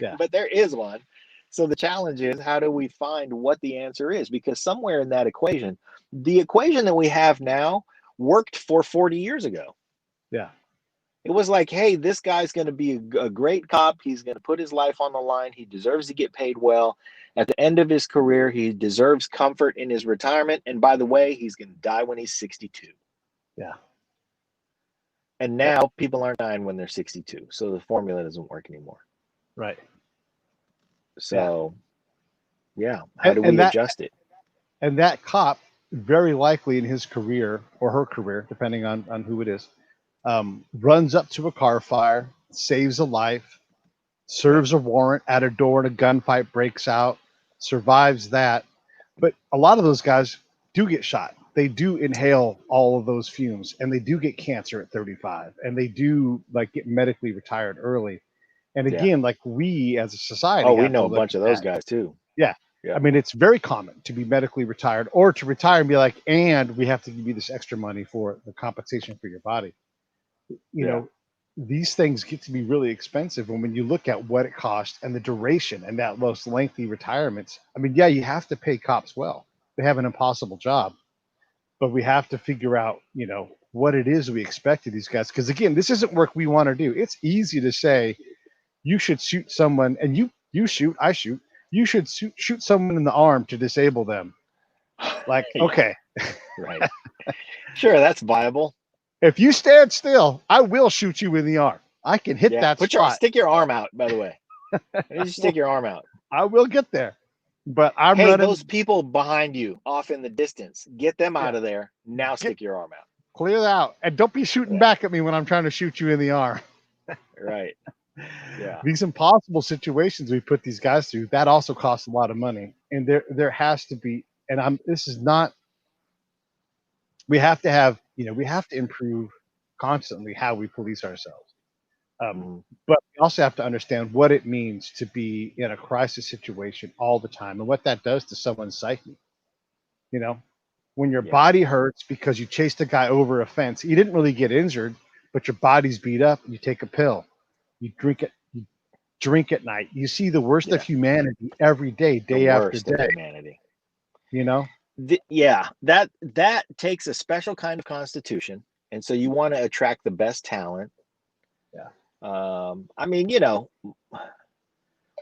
Speaker 2: Yeah.
Speaker 1: but there is one. So the challenge is, how do we find what the answer is? Because somewhere in that equation, the equation that we have now worked for 40 years ago.
Speaker 2: Yeah.
Speaker 1: It was like, hey, this guy's going to be a great cop. He's going to put his life on the line. He deserves to get paid well. At the end of his career, he deserves comfort in his retirement. And by the way, he's going to die when he's 62.
Speaker 2: Yeah.
Speaker 1: And
Speaker 2: Yep.
Speaker 1: now people aren't dying when they're 62. So the formula doesn't work anymore.
Speaker 2: Right. Yeah.
Speaker 1: So, yeah, how do
Speaker 2: And
Speaker 1: we adjust it?
Speaker 2: that cop, very likely in his career or her career, depending on who it is, runs up to a car fire, saves a life,
Speaker 1: Yep.
Speaker 2: serves a warrant at a door, and a gunfight breaks out, survives that. But a lot of those guys do get shot. They do inhale all of those fumes, and they do get cancer at 35, and they do like get medically retired early. And
Speaker 1: Yeah.
Speaker 2: again, like we as a society
Speaker 1: Oh, we
Speaker 2: have to
Speaker 1: know a
Speaker 2: look
Speaker 1: bunch
Speaker 2: at
Speaker 1: of those
Speaker 2: that.
Speaker 1: guys too.
Speaker 2: Yeah. I
Speaker 1: Yep.
Speaker 2: mean, it's very common to be medically retired or to retire and be like, and we have to give you this extra money for the compensation for your body. You
Speaker 1: Yeah.
Speaker 2: know, these things get to be really expensive. And when you look at what it costs and the duration and that most lengthy retirements, I mean, yeah, you have to pay cops well. They have an impossible job, but we have to figure out, what it is we expect of these guys. Because again, this isn't work we want to do. It's easy to say you should shoot someone, and you shoot, I shoot. You should shoot someone in the arm to disable them. Like,
Speaker 1: Yeah.
Speaker 2: okay,
Speaker 1: Right. Sure, that's viable.
Speaker 2: if you stand still, I will shoot you in the arm. I can hit
Speaker 1: Yeah.
Speaker 2: that spot.
Speaker 1: Stick your arm out, by the way. You just stick your arm out.
Speaker 2: I will get there, but I'm
Speaker 1: Hey, those
Speaker 2: running.
Speaker 1: people behind you off in the distance, get them
Speaker 2: Yeah,
Speaker 1: out of there. Now
Speaker 2: get
Speaker 1: stick your arm out.
Speaker 2: clear that out, and don't be shooting
Speaker 1: Yeah.
Speaker 2: back at me when I'm trying to shoot you in the arm.
Speaker 1: Right. Yeah.
Speaker 2: These impossible situations we put these guys through, that also costs a lot of money, and there has to be. And this is not. We have to have, we have to improve constantly how we police ourselves.
Speaker 1: Mhm.
Speaker 2: But we also have to understand what it means to be in a crisis situation all the time and what that does to someone's psyche. You know, when your
Speaker 1: Yeah.
Speaker 2: body hurts because you chased a guy over a fence, you didn't really get injured, but your body's beat up, you take a pill, you drink at night. You see the worst of
Speaker 1: Yeah.
Speaker 2: humanity every day,
Speaker 1: The
Speaker 2: day after
Speaker 1: worst of
Speaker 2: day,
Speaker 1: humanity.
Speaker 2: you know?
Speaker 1: Yeah, that takes a special kind of constitution, and so you want to attract the best talent.
Speaker 2: Yeah.
Speaker 1: I mean,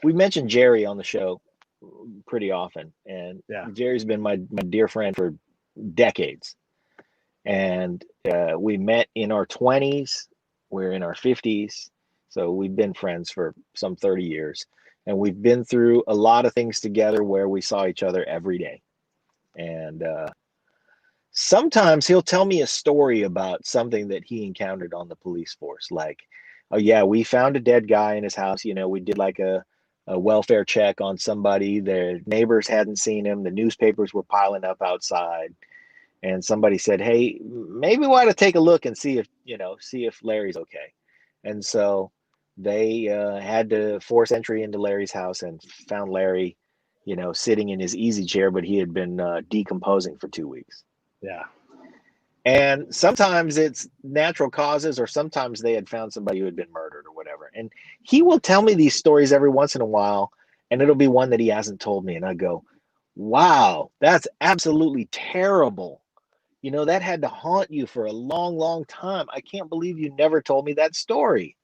Speaker 1: we mentioned Jerry on the show pretty often, and
Speaker 2: Yeah.
Speaker 1: Jerry's been my dear friend for decades. And we met in our 20s. We're in our 50s, so we've been friends for some 30 years, and we've been through a lot of things together where we saw each other every day. And sometimes he'll tell me a story about something that he encountered on the police force, like, oh yeah, we found a dead guy in his house. We did like a welfare check on somebody. Their neighbors hadn't seen him. The newspapers were piling up outside, and somebody said, hey, maybe we ought to take a look and see if Larry's okay. And so they had to force entry into Larry's house and found Larry, sitting in his easy chair, but he had been decomposing for 2 weeks.
Speaker 2: Yeah.
Speaker 1: And sometimes it's natural causes, or sometimes they had found somebody who had been murdered or whatever. And he will tell me these stories every once in a while, and it'll be one that he hasn't told me. And I go, wow, that's absolutely terrible. That had to haunt you for a long, long time. I can't believe you never told me that story.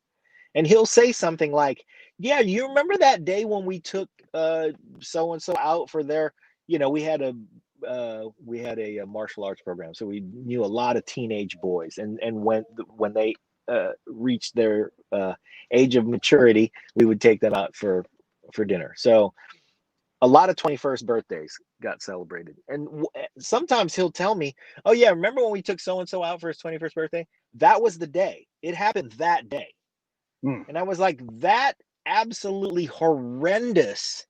Speaker 1: And he'll say something like, yeah, you remember that day when we took so and so out for their, we had a martial arts program, so we knew a lot of teenage boys, and when they reached their age of maturity, we would take them out for dinner. So a lot of 21st birthdays got celebrated. And sometimes he'll tell me, oh yeah, remember when we took so-and-so out for his 21st birthday? That was the day. It happened that day. And I was like, that absolutely horrendous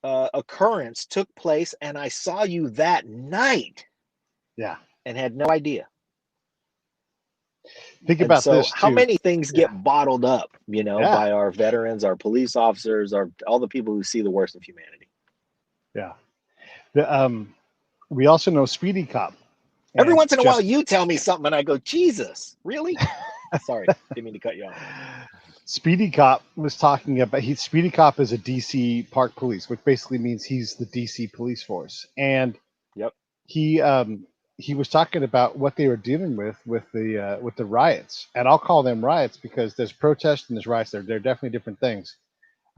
Speaker 1: occurrence took place, and I saw you that night.
Speaker 2: Yeah.
Speaker 1: And had no idea.
Speaker 2: Think
Speaker 1: And
Speaker 2: about
Speaker 1: so
Speaker 2: this
Speaker 1: how
Speaker 2: too.
Speaker 1: many things
Speaker 2: Yeah.
Speaker 1: get bottled up, you know,
Speaker 2: Yeah.
Speaker 1: by our veterans, our police officers, all the people who see the worst of humanity.
Speaker 2: Yeah. We also know Speedy Cop.
Speaker 1: Every
Speaker 2: And
Speaker 1: once in a while,
Speaker 2: just
Speaker 1: you tell me something and I go, Jesus, really? Sorry, didn't mean to cut you off.
Speaker 2: Speedy Cop was talking about Speedy Cop is a DC Park Police, which basically means he's the DC police force. And
Speaker 1: Yep.
Speaker 2: he was talking about what they were dealing with the riots. And I'll call them riots because there's protests and there's riots. They're definitely different things.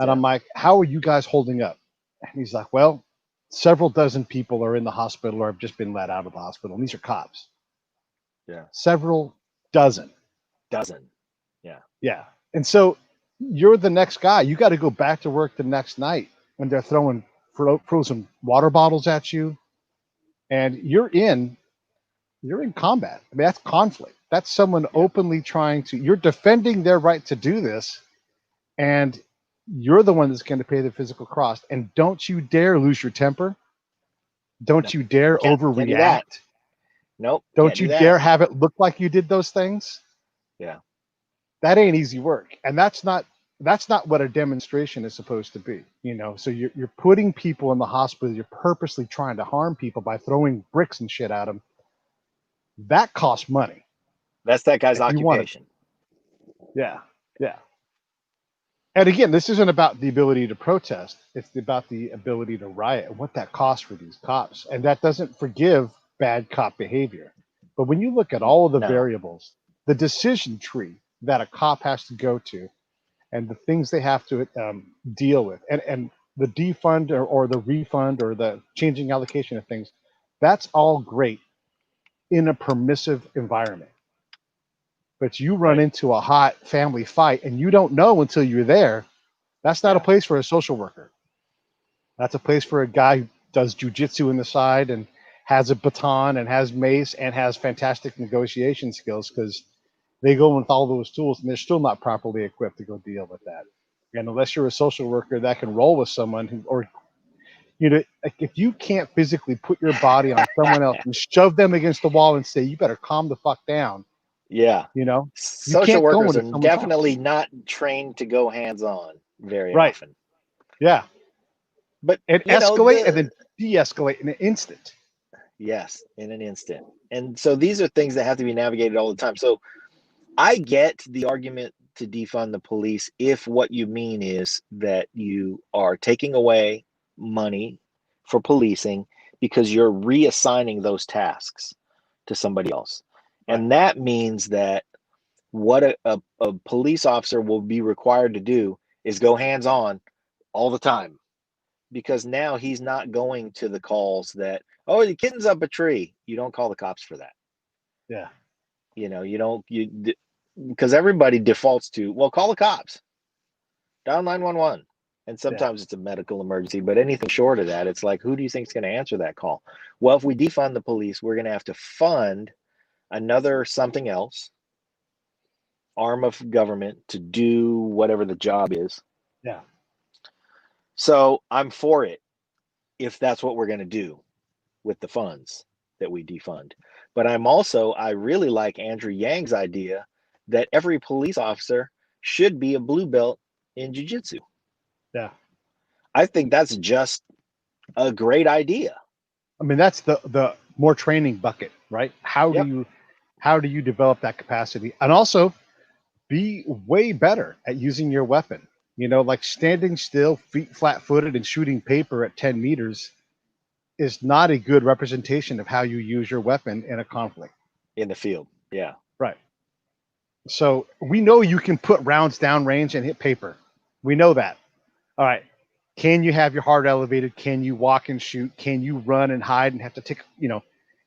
Speaker 2: And
Speaker 1: Yeah.
Speaker 2: I'm like, how are you guys holding up? And he's like, well, several dozen people are in the hospital or have just been let out of the hospital. And these are cops.
Speaker 1: Yeah.
Speaker 2: Several dozen.
Speaker 1: Dozen. Yeah.
Speaker 2: Yeah. And so you're the next guy. You got to go back to work the next night when they're throwing frozen water bottles at you. And you're in combat. I mean, that's conflict. That's someone openly trying to, you're defending their right to do this. And you're the one that's going to pay the physical cost. And don't you dare lose your temper. Don't you dare
Speaker 1: Can't do
Speaker 2: overreact.
Speaker 1: that. Nope.
Speaker 2: Don't you dare have it look like you did those things.
Speaker 1: Yeah.
Speaker 2: That ain't easy work. And that's not what a demonstration is supposed to be. You know, so you're putting people in the hospital. You're purposely trying to harm people by throwing bricks and shit at them. That costs money.
Speaker 1: That's that guy's occupation.
Speaker 2: Yeah. Yeah. And again, this isn't about the ability to protest. It's about the ability to riot and what that costs for these cops. And that doesn't forgive bad cop behavior. But when you look at all of the variables, the decision tree that a cop has to go to and the things they have to deal with and the defund or the refund or the changing allocation of things, that's all great in a permissive environment. But you run into a hot family fight and you don't know until you're there. That's not a place for a social worker. That's a place for a guy who does jiu-jitsu in the side and has a baton and has mace and has fantastic negotiation skills, because they go with all those tools and they're still not properly equipped to go deal with that. And unless you're a social worker that can roll with someone who, or, you know, like if you can't physically put your body on someone else and shove them against the wall and say, you better calm the fuck down.
Speaker 1: Yeah.
Speaker 2: You know,
Speaker 1: social workers are definitely not trained to go hands-on very often.
Speaker 2: Yeah.
Speaker 1: But
Speaker 2: and escalate and then de-escalate in an instant.
Speaker 1: Yes, in an instant. And so these are things that have to be navigated all the time. So I get the argument to defund the police if what you mean is that you are taking away money for policing because you're reassigning those tasks to somebody else. Right. And that means that what a police officer will be required to do is go hands-on all the time, because now he's not going to the calls that, oh, the kitten's up a tree. You don't call the cops for that.
Speaker 2: Yeah.
Speaker 1: You know, because everybody defaults to, well, call the cops, dial 911. And sometimes it's a medical emergency, but anything short of that, it's like, who do you think is going to answer that call? Well, if we defund the police, we're going to have to fund another something else arm of government to do whatever the job is.
Speaker 2: Yeah.
Speaker 1: So I'm for it if that's what we're going to do with the funds that we defund. But I really like Andrew Yang's idea that every police officer should be a blue belt in jiu-jitsu.
Speaker 2: Yeah.
Speaker 1: I think that's just a great idea.
Speaker 2: I mean, that's the more training bucket, right? How do you develop that capacity? And also be way better at using your weapon. You know, like standing still, feet flat-footed and shooting paper at 10 meters is not a good representation of how you use your weapon in a conflict.
Speaker 1: In the field, yeah.
Speaker 2: Right. So we know you can put rounds down range and hit paper. We know that. All right. Can you have your heart elevated? Can you walk and shoot? Can you run and hide and have to take, you know,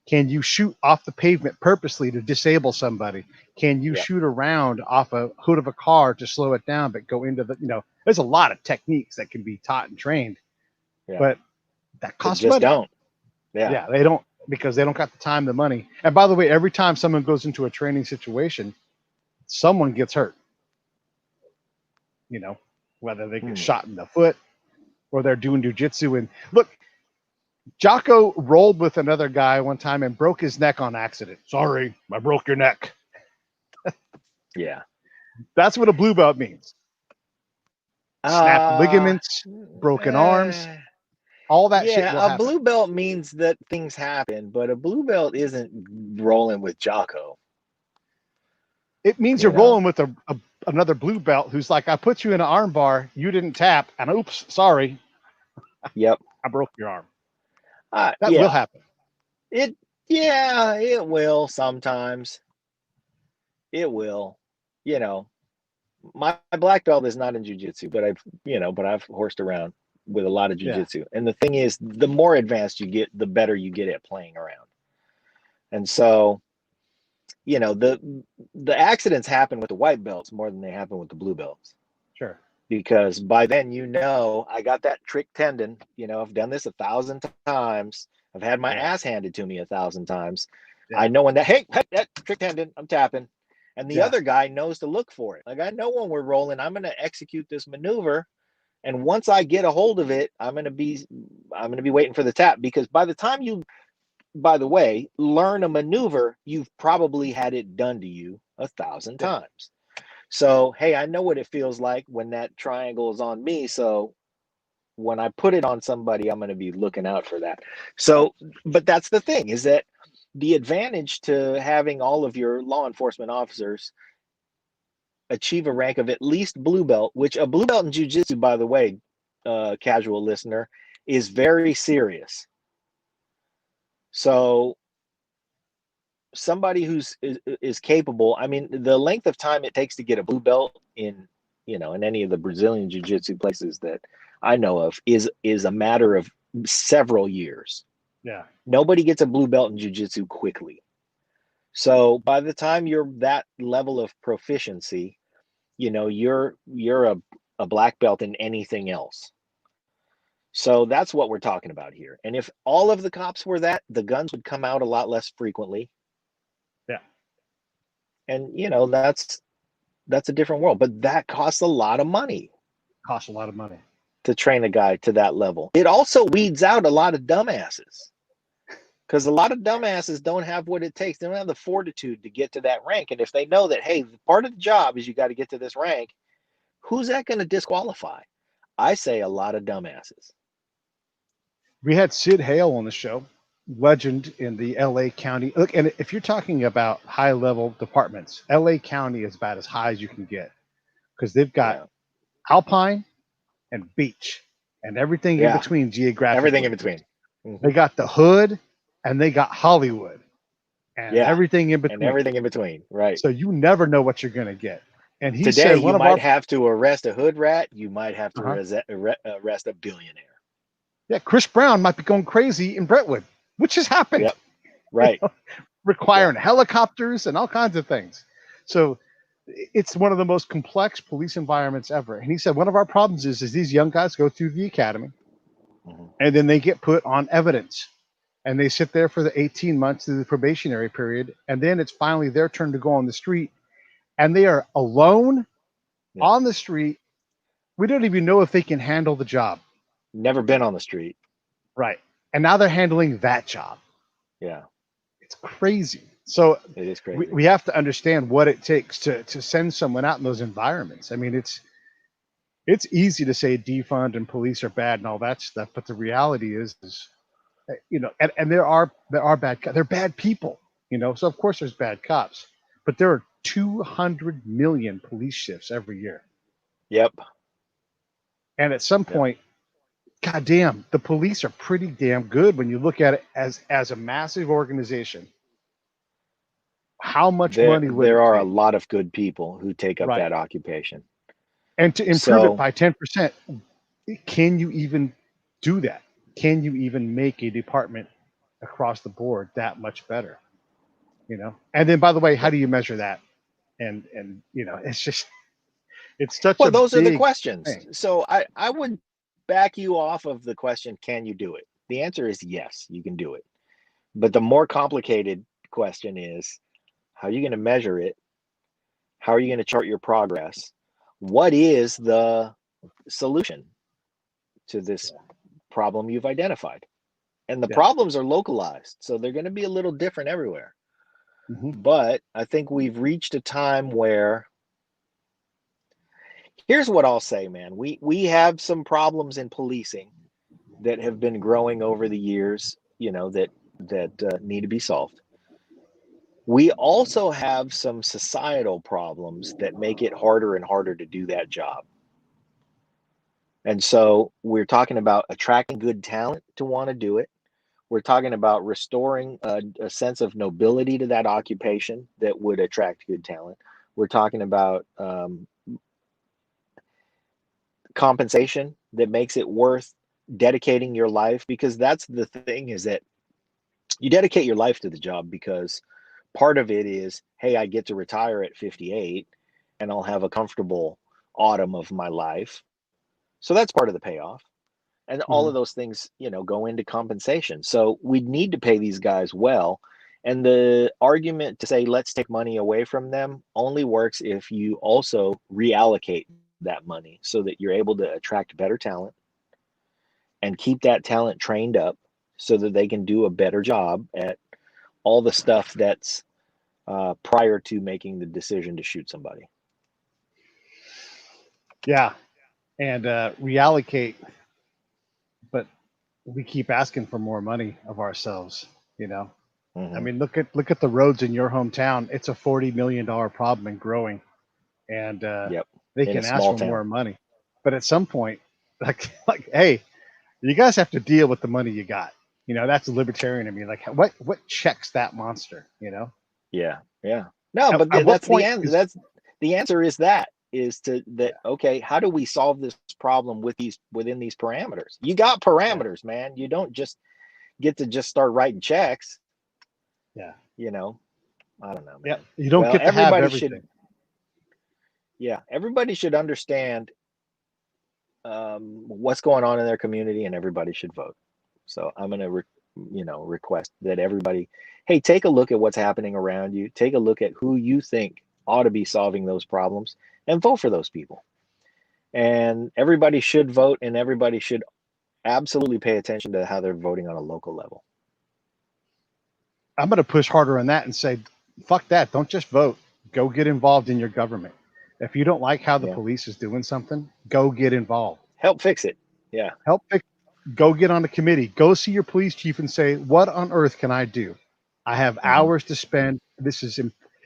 Speaker 2: can you shoot off the pavement purposely to disable somebody? Can you shoot around off a hood of a car to slow it down, but go into the, you know, there's a lot of techniques that can be taught and trained.
Speaker 1: Yeah.
Speaker 2: but that
Speaker 1: They
Speaker 2: costs
Speaker 1: just
Speaker 2: money.
Speaker 1: don't. Yeah.
Speaker 2: Yeah, they don't, because they don't got the time, the money. And by the way, every time someone goes into a training situation, someone gets hurt. You know, whether they get shot in the foot or they're doing jujitsu. And look, Jocko rolled with another guy one time and broke his neck on accident. Sorry, I broke your neck.
Speaker 1: Yeah.
Speaker 2: That's what a blue belt means. Snapped ligaments, broken arms, all that shit will
Speaker 1: Yeah, a
Speaker 2: happen.
Speaker 1: blue belt means that things happen, but a blue belt isn't rolling with Jocko.
Speaker 2: It means
Speaker 1: You
Speaker 2: you're
Speaker 1: know?
Speaker 2: rolling with another blue belt who's like, I put you in an arm bar, you didn't tap, and oops, sorry,
Speaker 1: Yep.
Speaker 2: I broke your arm. That will
Speaker 1: Yeah.
Speaker 2: happen.
Speaker 1: It will sometimes. It will. You know, my black belt is not in jiu-jitsu, but I've horsed around with a lot of
Speaker 2: Yeah.
Speaker 1: jiu-jitsu. And the thing is, the more advanced you get, the better you get at playing around. And so, the accidents happen with the white belts more than they happen with the blue belts.
Speaker 2: Sure.
Speaker 1: Because by then, I got that trick tendon. I've done this 1,000 times. I've had my ass handed to me 1,000 times.
Speaker 2: Yeah.
Speaker 1: I know when that trick tendon, I'm tapping. And the
Speaker 2: Yeah.
Speaker 1: other guy knows to look for it. Like, I know when we're rolling, I'm going to execute this maneuver. And once I get a hold of it, I'm going to be waiting for the tap. Because by the time you, by the way, learn a maneuver, you've probably had it done to you 1,000 times. So, hey, I know what it feels like when that triangle is on me. So when I put it on somebody, I'm going to be looking out for that. So, but that's the thing, is that the advantage to having all of your law enforcement officers achieve a rank of at least blue belt, which a blue belt in jiu-jitsu, by the way, casual listener, is very serious. So somebody is capable. I mean, the length of time it takes to get a blue belt in any of the Brazilian jiu-jitsu places that I know of is a matter of several years.
Speaker 2: Yeah.
Speaker 1: Nobody gets a blue belt in jiu-jitsu quickly. So by the time you're that level of proficiency, you're a black belt in anything else. So that's what we're talking about here. And if all of the cops were that, the guns would come out a lot less frequently.
Speaker 2: Yeah.
Speaker 1: And that's a different world, but that costs a lot of money.
Speaker 2: Costs a lot of money
Speaker 1: To train a guy to that level. It also weeds out a lot of dumbasses, because a lot of dumbasses don't have what it takes. They don't have the fortitude to get to that rank. And if they know that, hey, part of the job is you got to get to this rank, who's that going to disqualify? I say a lot of dumbasses.
Speaker 2: We had Sid Hale on the show, legend in the LA County. Look, and if you're talking about high level departments, LA County is about as high as you can get, because they've got Alpine and Beach and everything in between geographically.
Speaker 1: Everything in between.
Speaker 2: Mm-hmm. They got the Hood and they got Hollywood and everything in between.
Speaker 1: And everything in between, right.
Speaker 2: So you never know what you're going to get. And he
Speaker 1: Today,
Speaker 2: said
Speaker 1: you might have to arrest a hood rat. You might have to arrest a billionaire.
Speaker 2: Yeah, Chris Brown might be going crazy in Brentwood, which has happened.
Speaker 1: Yep. Right.
Speaker 2: Requiring helicopters and all kinds of things. So it's one of the most complex police environments ever. And he said one of our problems is these young guys go through the academy and then they get put on evidence. And they sit there for the 18 months through the probationary period. And then it's finally their turn to go on the street. And they are alone on the street. We don't even know if they can handle the job.
Speaker 1: Never been on the street.
Speaker 2: Right. And now they're handling that job.
Speaker 1: Yeah.
Speaker 2: It's crazy. So
Speaker 1: it is crazy.
Speaker 2: We have to understand what it takes to send someone out in those environments. I mean, it's easy to say defund and police are bad and all that stuff. But the reality is and there are bad, they're bad people, so of course there's bad cops, but there are 200 million police shifts every year.
Speaker 1: Yep.
Speaker 2: And at some point, goddamn, the police are pretty damn good when you look at it as a massive organization. How much money would
Speaker 1: there are
Speaker 2: take?
Speaker 1: A lot of good people who take up that occupation.
Speaker 2: And to improve it by 10%, can you even do that? Can you even make a department across the board that much better? And then, by the way, how do you measure that? And it's just, it's such
Speaker 1: those are the questions.
Speaker 2: thing.
Speaker 1: So I would back you off of the question, can you do it? The answer is yes, you can do it. But the more complicated question is, how are you going to measure it? How are you going to chart your progress? What is the solution to this problem you've identified? And the problems are localized, so they're going to be a little different everywhere. But I think we've reached a time where, here's what I'll say, man. We have some problems in policing that have been growing over the years, you know, that need to be solved. We also have some societal problems that make it harder and harder to do that job. And so we're talking about attracting good talent to want to do it. We're talking about restoring a sense of nobility to that occupation that would attract good talent. We're talking about compensation that makes it worth dedicating your life, because that's the thing, is that you dedicate your life to the job because part of it is, hey, I get to retire at 58 and I'll have a comfortable autumn of my life. So that's part of the payoff. And all of those things, you know, go into compensation. So we need to pay these guys well. And the argument to say, let's take money away from them only works if you also reallocate that money so that you're able to attract better talent and keep that talent trained up so that they can do a better job at all the stuff that's prior to making the decision to shoot somebody.
Speaker 2: Yeah. And reallocate, but we keep asking for more money of ourselves, you know. I mean, look at the roads in your hometown. It's a $40 million problem and growing, and they can ask for more money. But at some point, like, hey, you guys have to deal with the money you got. You know, that's libertarian to me. Like, what checks that monster? You know?
Speaker 1: Yeah. No, but that's the end. That's the answer. Okay, how do we solve this problem within these parameters? You got parameters, man. You don't just get to just start writing checks.
Speaker 2: Yeah.
Speaker 1: You know, I don't know, man.
Speaker 2: Yeah. You don't get to have everything.
Speaker 1: Everybody should understand what's going on in their community, and everybody should vote. So I'm going to request that everybody, hey, take a look at what's happening around you. Take a look at who you think ought to be solving those problems and vote for those people. And everybody should vote, and everybody should absolutely pay attention to how they're voting on a local level.
Speaker 2: I'm going to push harder on that and say, fuck that. Don't just vote. Go get involved in your government. If you don't like how the police is doing something, go get involved.
Speaker 1: Help fix it. Yeah.
Speaker 2: Go get on a committee. Go see your police chief and say, what on earth can I do? I have hours to spend.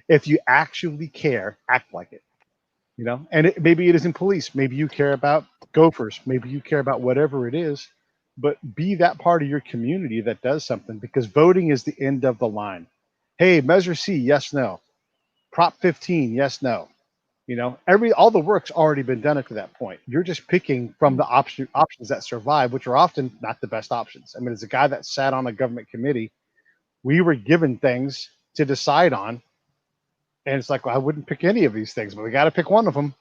Speaker 2: If you actually care, act like it. You know, and maybe it isn't police. Maybe you care about gophers. Maybe you care about whatever it is. But be that part of your community that does something, because voting is the end of the line. Hey, Measure C, yes, no. Prop 15, yes, no. You know, all the work's already been done up to that point. You're just picking from the options that survive, which are often not the best options. I mean, as a guy that sat on a government committee, we were given things to decide on. And it's like, well, I wouldn't pick any of these things, but we got to pick one of them,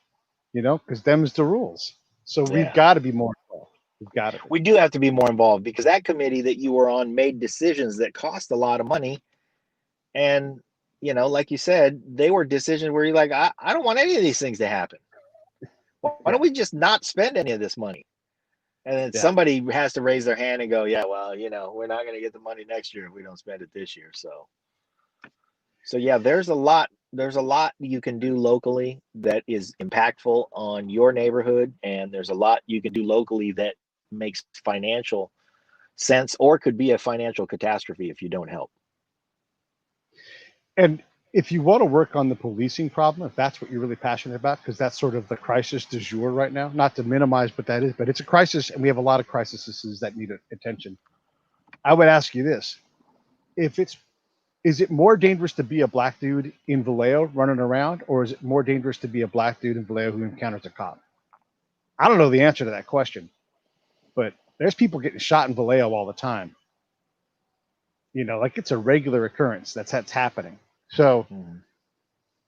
Speaker 2: you know, because them's the rules. So we've got to be more involved. We
Speaker 1: do have to be more involved, because that committee that you were on made decisions that cost a lot of money. And, you know, like you said, they were decisions where you're like, I don't want any of these things to happen. Why don't we just not spend any of this money? And then somebody has to raise their hand and go, yeah, well, you know, we're not going to get the money next year if we don't spend it this year. So yeah, there's a lot you can do locally that is impactful on your neighborhood. And there's a lot you can do locally that makes financial sense, or could be a financial catastrophe if you don't help.
Speaker 2: And if you want to work on the policing problem, if that's what you're really passionate about, because that's sort of the crisis du jour right now, not to minimize what that is, but it's a crisis, and we have a lot of crises that need attention. I would ask you this: is it more dangerous to be a black dude in Vallejo running around, or is it more dangerous to be a black dude in Vallejo who encounters a cop? I don't know the answer to that question, but there's people getting shot in Vallejo all the time. You know, like, it's a regular occurrence that's happening. So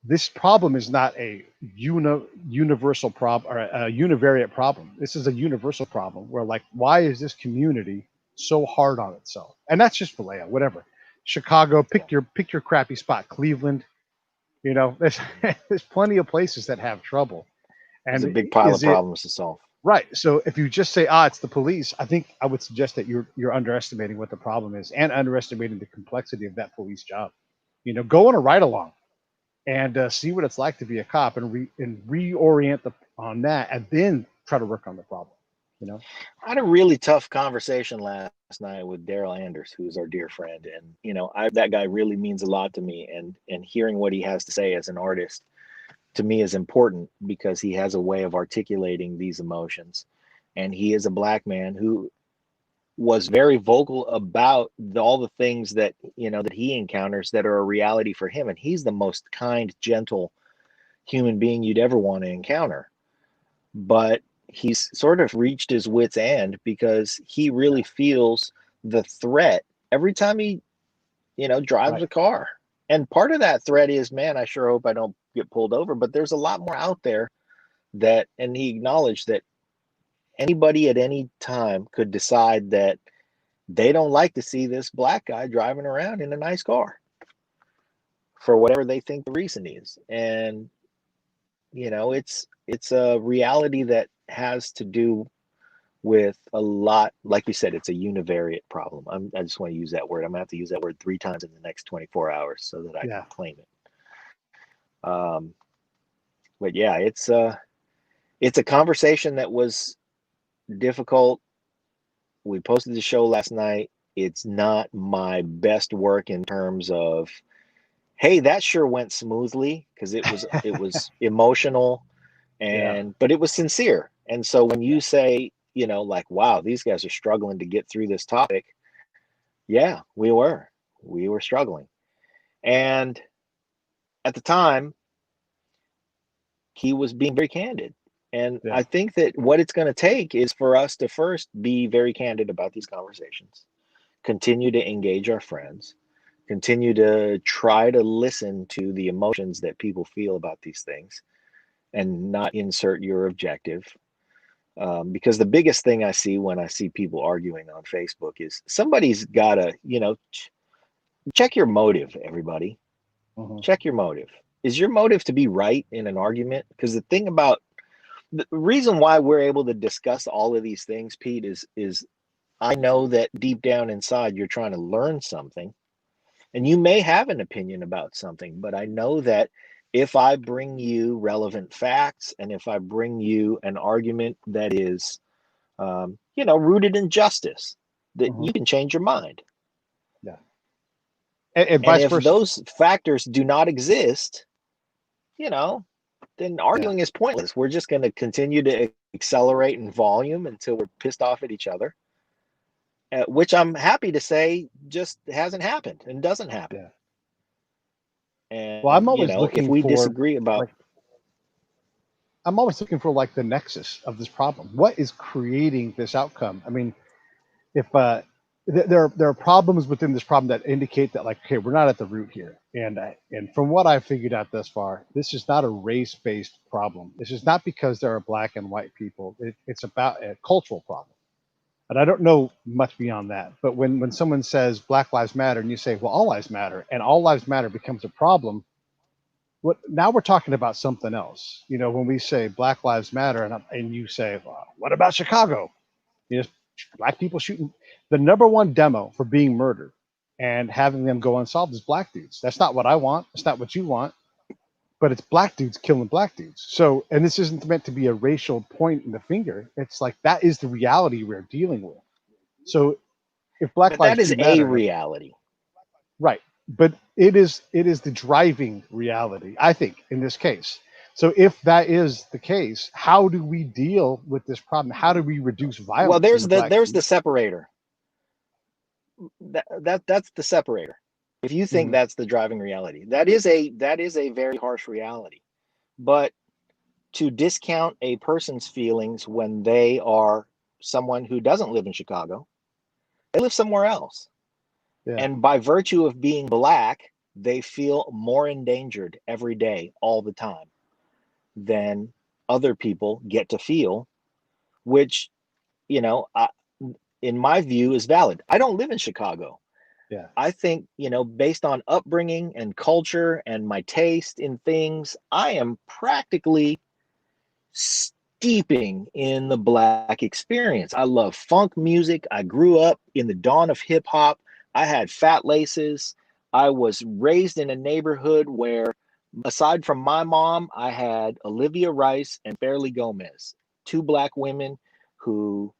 Speaker 2: this problem is not a universal problem or a univariate problem. This is a universal problem where, like, why is this community so hard on itself? And that's just Vallejo, whatever. Chicago,
Speaker 1: Yeah.
Speaker 2: pick your crappy spot. Cleveland, you know, there's there's plenty of places that have trouble.
Speaker 1: There's a
Speaker 2: And
Speaker 1: big pile of
Speaker 2: is it
Speaker 1: problems to solve.
Speaker 2: right? So if you just say, it's the police, I think I would suggest that you're underestimating what the problem is and underestimating the complexity of that police job. You know, go on a ride along and see what it's like to be a cop and reorient on that, and then try to work on the problem. You know,
Speaker 1: I had a really tough conversation last night with Daryl Anders, who's our dear friend, and that guy really means a lot to me. And hearing what he has to say as an artist to me is important because he has a way of articulating these emotions, and he is a black man who was very vocal about all the things that that he encounters that are a reality for him, and he's the most kind, gentle human being you'd ever want to encounter. But he's sort of reached his wit's end because he really feels the threat every time he drives
Speaker 2: right?
Speaker 1: a car. And part of that threat is, man, I sure hope I don't get pulled over. But there's a lot more out there and he acknowledged that anybody at any time could decide that they don't like to see this black guy driving around in a nice car for whatever they think the reason is. And it's a reality that has to do with a lot, like we said, it's a univariate problem. I just want to use that word. I'm gonna have to use that word 3 times in the next 24 hours so that I
Speaker 2: Yeah,
Speaker 1: can claim it. But yeah, it's a conversation that was difficult. We posted the show last night. It's not my best work in terms of, hey, that sure went smoothly, because it was emotional,
Speaker 2: yeah,
Speaker 1: but it was sincere. And so when you say, like, wow, these guys are struggling to get through this topic, yeah, we were struggling. And at the time, he was being very candid. And
Speaker 2: yeah.
Speaker 1: I think that what it's going to take is for us to first be very candid about these conversations, continue to engage our friends, continue to try to listen to the emotions that people feel about these things, and not insert your objective. Because the biggest thing I see when I see people arguing on Facebook is somebody's got to, check your motive, everybody.
Speaker 2: Hmm.
Speaker 1: Check your motive. Is your motive to be right in an argument? Because the reason why we're able to discuss all of these things, Pete, is I know that deep down inside you're trying to learn something, and you may have an opinion about something, but I know that if I bring you relevant facts and if I bring you an argument that is, rooted in justice, that
Speaker 2: Hmm.
Speaker 1: you can change your mind.
Speaker 2: Yeah, and
Speaker 1: And
Speaker 2: vice
Speaker 1: if
Speaker 2: versa.
Speaker 1: those factors do not exist, you know, then
Speaker 2: Yeah,
Speaker 1: arguing is pointless. We're just going to continue to accelerate in volume until we're pissed off at each other, which I'm happy to say just hasn't happened and doesn't happen.
Speaker 2: yeah. Well,
Speaker 1: And, if we disagree about,
Speaker 2: like I'm always looking for like the nexus of this problem. What is creating this outcome? I mean, if there are problems within this problem that indicate that, like, okay, we're not at the root here, and from what I've figured out thus far, this is not a race-based problem. This is not because there are black and white people. It's about a cultural problem, and I don't know much beyond that. But when someone says Black Lives Matter and you say, well, all lives matter, and all lives matter becomes a problem, what now we're talking about something else. You know, when we say Black Lives Matter, and you say, well, what about Chicago? You know, black people shooting. The number one demo for being murdered and having them go unsolved is black dudes. That's not what I want. It's not what you want. But it's black dudes killing black dudes. So, and this isn't meant to be a racial point in the finger. It's like that is the reality we're dealing with. So, if Black
Speaker 1: but that
Speaker 2: lives
Speaker 1: is
Speaker 2: do
Speaker 1: a
Speaker 2: matter, like,
Speaker 1: reality.
Speaker 2: right, but it is the driving reality, I think, in this case. So if that is the case, how do we deal with this problem? How do we reduce
Speaker 1: Well,
Speaker 2: violence in the black
Speaker 1: there's the
Speaker 2: community?
Speaker 1: separator. That's the separator. If you think
Speaker 2: Hmm.
Speaker 1: that's the driving reality, that is a very harsh reality. But to discount a person's feelings when they are someone who doesn't live in Chicago, they live somewhere else.
Speaker 2: Yeah.
Speaker 1: And by virtue of being black, they feel more endangered every day, all the time, than other people get to feel, which, you know, in my view, is valid. I don't live in Chicago.
Speaker 2: Yeah.
Speaker 1: I think, you know, based on upbringing and culture and my taste in things, I am practically steeping in the Black experience. I love funk music. I grew up in the dawn of hip hop. I had fat laces. I was raised in a neighborhood where, aside from my mom, I had Olivia Rice and Fairleigh Gomez, two Black women who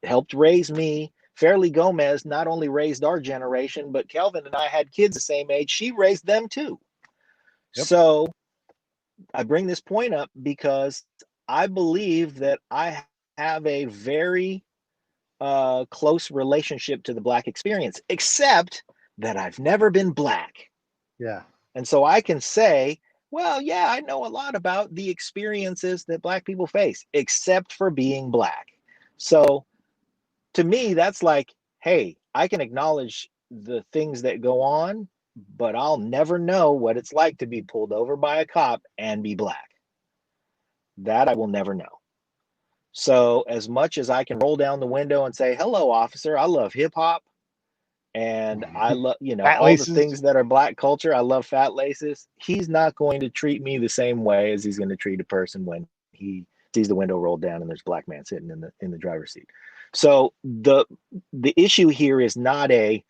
Speaker 1: helped raise me. Fairleigh Gomez not only raised our generation, but Kelvin and I had kids the same age. She raised them too.
Speaker 2: Yep.
Speaker 1: So I bring this point up because I believe that I have a very close relationship to the Black experience, except that I've never been Black.
Speaker 2: Yeah.
Speaker 1: And so I can say, well, yeah, I know a lot about the experiences that Black people face, except for being Black. So to me, that's like, hey, I can acknowledge the things that go on, but I'll never know what it's like to be pulled over by a cop and be Black. That I will never know. So as much as I can roll down the window and say, hello, officer, I love hip hop and I love, you know,
Speaker 2: Fat
Speaker 1: all the
Speaker 2: laces.
Speaker 1: things that are Black culture. I love fat laces. He's not going to treat me the same way as he's going to treat a person when he sees the window rolled down and there's a Black man sitting in the driver's seat. So the issue here is not a,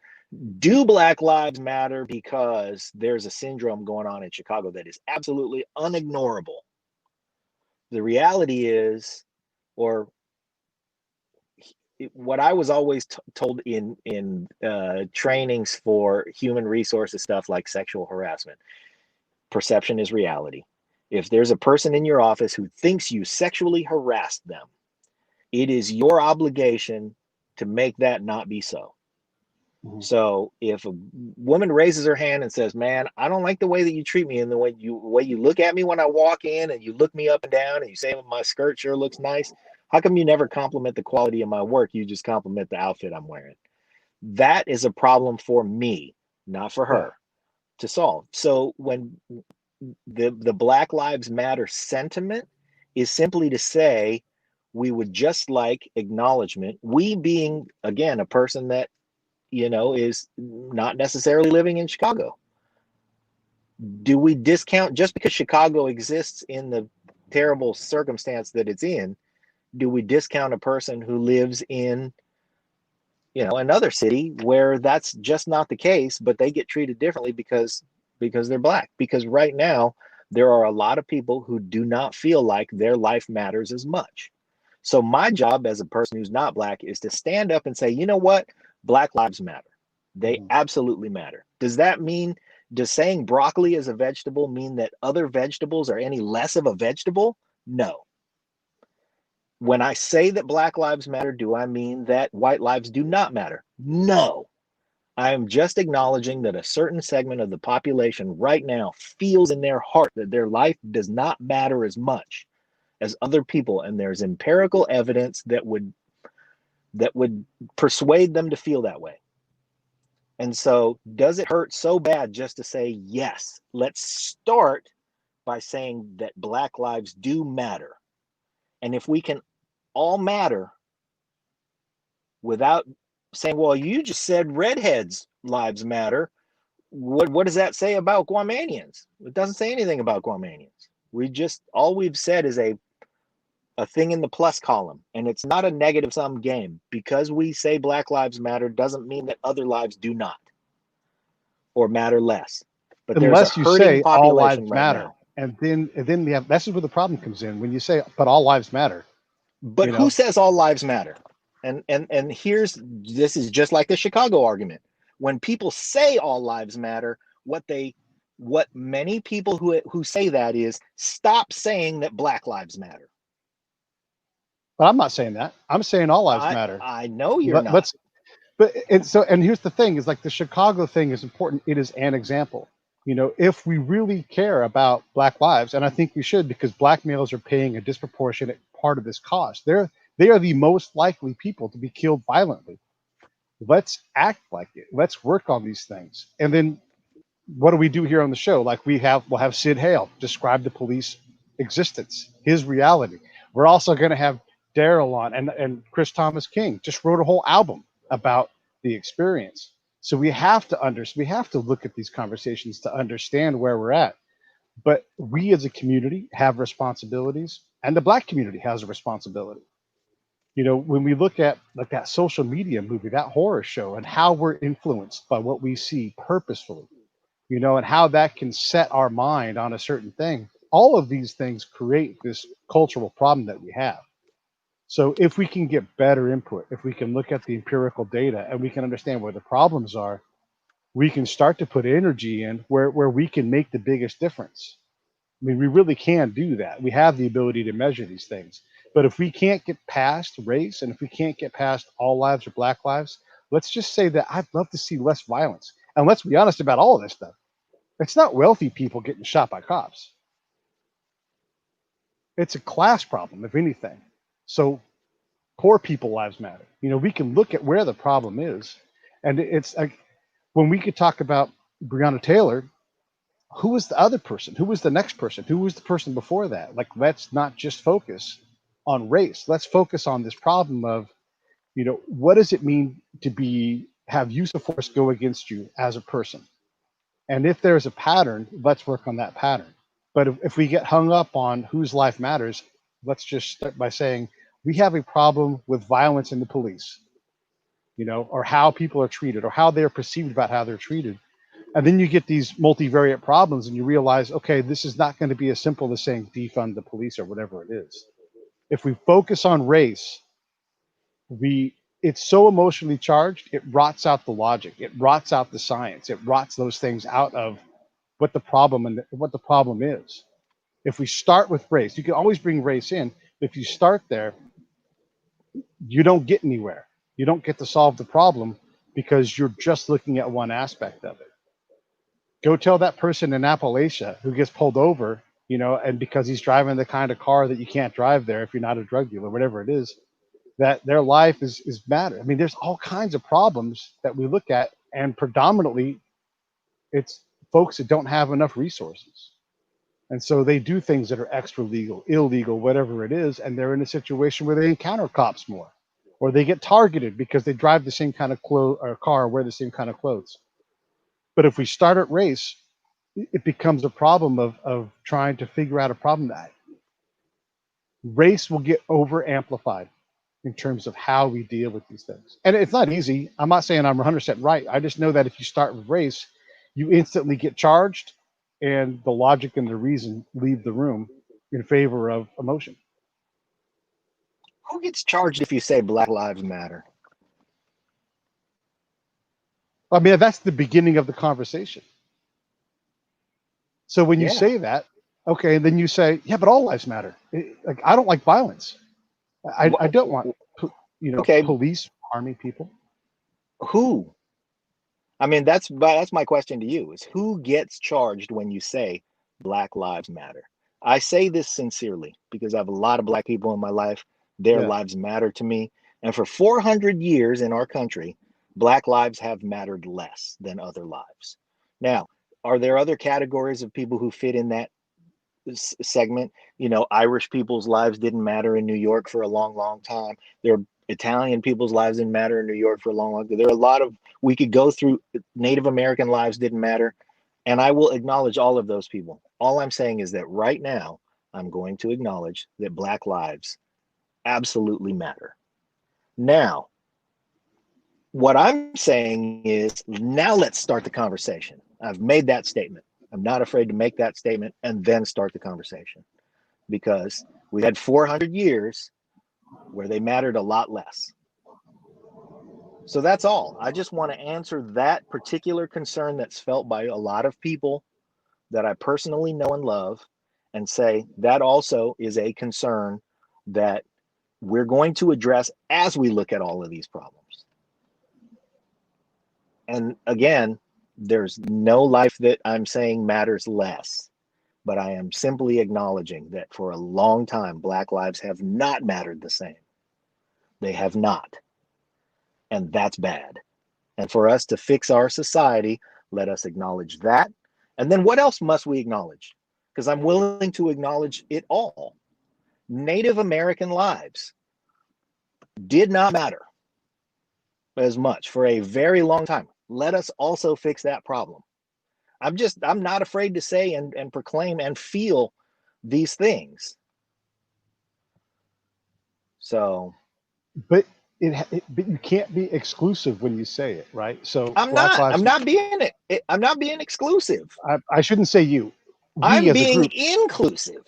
Speaker 1: do Black lives matter, because there's a syndrome going on in Chicago that is absolutely unignorable. The reality is, or what I was always told in trainings for human resources stuff like sexual harassment, perception is reality. If there's a person in your office who thinks you sexually harassed them, it is your obligation to make that not be so.
Speaker 2: Mhm.
Speaker 1: So if a woman raises her hand and says, man, I don't like the way that you treat me and the way you look at me when I walk in and you look me up and down and you say my skirt sure looks nice, how come you never compliment the quality of my work? You just compliment the outfit I'm wearing. That is a problem for me, not for
Speaker 2: Yeah.
Speaker 1: her, to solve. So when the Black Lives Matter sentiment is simply to say, we would just like acknowledgement, we being, again, a person that, you know, is not necessarily living in Chicago. Do we discount, just because Chicago exists in the terrible circumstance that it's in, do we discount a person who lives in, you know, another city where that's just not the case, but they get treated differently because they're Black? Because right now there are a lot of people who do not feel like their life matters as much. So my job as a person who's not Black is to stand up and say, you know what? Black lives matter. They
Speaker 2: Mhm.
Speaker 1: absolutely matter. Does that mean, does saying broccoli is a vegetable mean that other vegetables are any less of a vegetable? No. When I say that Black lives matter, do I mean that white lives do not matter? No. I am just acknowledging that a certain segment of the population right now feels in their heart that their life does not matter as much as other people, and there's empirical evidence that would persuade them to feel that way. And so, does it hurt so bad just to say, yes, let's start by saying that Black lives do matter? And if we can all matter without saying, well, you just said redheads' lives matter, what does that say about Guamanians? It doesn't say anything about Guamanians. All we've said is a thing in the plus column, and it's not a negative sum game. Because we say Black lives matter doesn't mean that other lives do not or matter less. But there's a
Speaker 2: Unless you
Speaker 1: hurting
Speaker 2: say all
Speaker 1: population
Speaker 2: lives
Speaker 1: right
Speaker 2: matter,
Speaker 1: now.
Speaker 2: and then we have, that's where the problem comes in. When you say, but all lives matter,
Speaker 1: But
Speaker 2: you
Speaker 1: who
Speaker 2: know,
Speaker 1: says all lives matter? And this is just like the Chicago argument. When people say all lives matter, what many people who say that is, stop saying that Black lives matter.
Speaker 2: but I'm not saying that. I'm saying all lives matter.
Speaker 1: I know you're not.
Speaker 2: Let's, but and here's the thing: is like the Chicago thing is important. It is an example. You know, if we really care about Black lives, and I think we should, because Black males are paying a disproportionate part of this cost. They are the most likely people to be killed violently. Let's act like it. Let's work on these things, and then what do we do here on the show? Like we'll have Sid Hale describe the police existence, his reality. We're also going to have Daryl on, and Chris Thomas King just wrote a whole album about the experience. So we have to look at these conversations to understand where we're at. But we as a community have responsibilities, and the Black community has a responsibility. You know, when we look at like that social media movie, that horror show, and how we're influenced by what we see purposefully, you know, and how that can set our mind on a certain thing. All of these things create this cultural problem that we have. So if we can get better input, if we can look at the empirical data and we can understand where the problems are, we can start to put energy in where we can make the biggest difference. I mean, we really can do that. We have the ability to measure these things. But if we can't get past race, and if we can't get past all lives or Black lives, let's just say that I'd love to see less violence. And let's be honest about all of this stuff. It's not wealthy people getting shot by cops. It's a class problem, if anything. So poor people lives matter. You know, we can look at where the problem is. And it's like when we could talk about Breonna Taylor, who was the other person? Who was the next person? Who was the person before that? Like, let's not just focus on race. Let's focus on this problem of, you know, what does it mean to have use of force go against you as a person? And if there's a pattern, let's work on that pattern. But if we get hung up on whose life matters, let's just start by saying we have a problem with violence in the police, you know, or how people are treated or how they're perceived about how they're treated. And then you get these multivariate problems and you realize, okay, this is not going to be as simple as saying defund the police or whatever it is. If we focus on race, it's so emotionally charged, it rots out the logic, it rots out the science, it rots those things out of what the problem is. If we start with race, you can always bring race in. If you start there, you don't get anywhere. You don't get to solve the problem because you're just looking at one aspect of it. Go tell that person in Appalachia who gets pulled over, you know, and because he's driving the kind of car that you can't drive there if you're not a drug dealer, whatever it is, that their life is matter. I mean, there's all kinds of problems that we look at, and predominantly it's folks that don't have enough resources. And so they do things that are extra legal, illegal, whatever it is, and they're in a situation where they encounter cops more, or they get targeted because they drive the same kind of car, wear the same kind of clothes. But if we start at race, it becomes a problem of trying to figure out a problem. That race will get over amplified in terms of how we deal with these things. And it's not easy. I'm not saying I'm 100% right. I just know that if you start with race, you instantly get charged, and the logic and the reason leave the room in favor of emotion.
Speaker 1: Who gets charged if you say Black Lives Matter?
Speaker 2: I mean, that's the beginning of the conversation. So when you
Speaker 1: Yeah.
Speaker 2: say that, okay, then you say, yeah, but all lives matter. Like, I don't like violence. I don't want, you know,
Speaker 1: Okay.
Speaker 2: police harming people.
Speaker 1: Who? I mean, that's my question to you: is who gets charged when you say Black Lives Matter? I say this sincerely because I have a lot of Black people in my life. Their
Speaker 2: Yeah.
Speaker 1: lives matter to me, and for 400 years in our country, Black lives have mattered less than other lives. Now, are there other categories of people who fit in that segment? You know, Irish people's lives didn't matter in New York for a long, long time. There are Italian people's lives didn't matter in New York for a long, long time. There are a lot of, we could go through, Native American lives didn't matter. And I will acknowledge all of those people. All I'm saying is that right now, I'm going to acknowledge that Black lives absolutely matter. Now, what I'm saying is now let's start the conversation. I've made that statement. I'm not afraid to make that statement and then start the conversation, because we had 400 years where they mattered a lot less. So that's all. I just want to answer that particular concern that's felt by a lot of people that I personally know and love, and say that also is a concern that we're going to address as we look at all of these problems. And again, there's no life that I'm saying matters less, but I am simply acknowledging that for a long time, Black lives have not mattered the same. They have not. And that's bad. And for us to fix our society, let us acknowledge that. And then what else must we acknowledge? Because I'm willing to acknowledge it all. Native American lives did not matter as much for a very long time. Let us also fix that problem. I'm not afraid to say and proclaim and feel these things. So,
Speaker 2: but but you can't be exclusive when you say it, right? So
Speaker 1: I'm
Speaker 2: Black
Speaker 1: not.
Speaker 2: Lives.
Speaker 1: I'm not being exclusive.
Speaker 2: I shouldn't say you. We
Speaker 1: I'm
Speaker 2: as a
Speaker 1: being
Speaker 2: group,
Speaker 1: inclusive.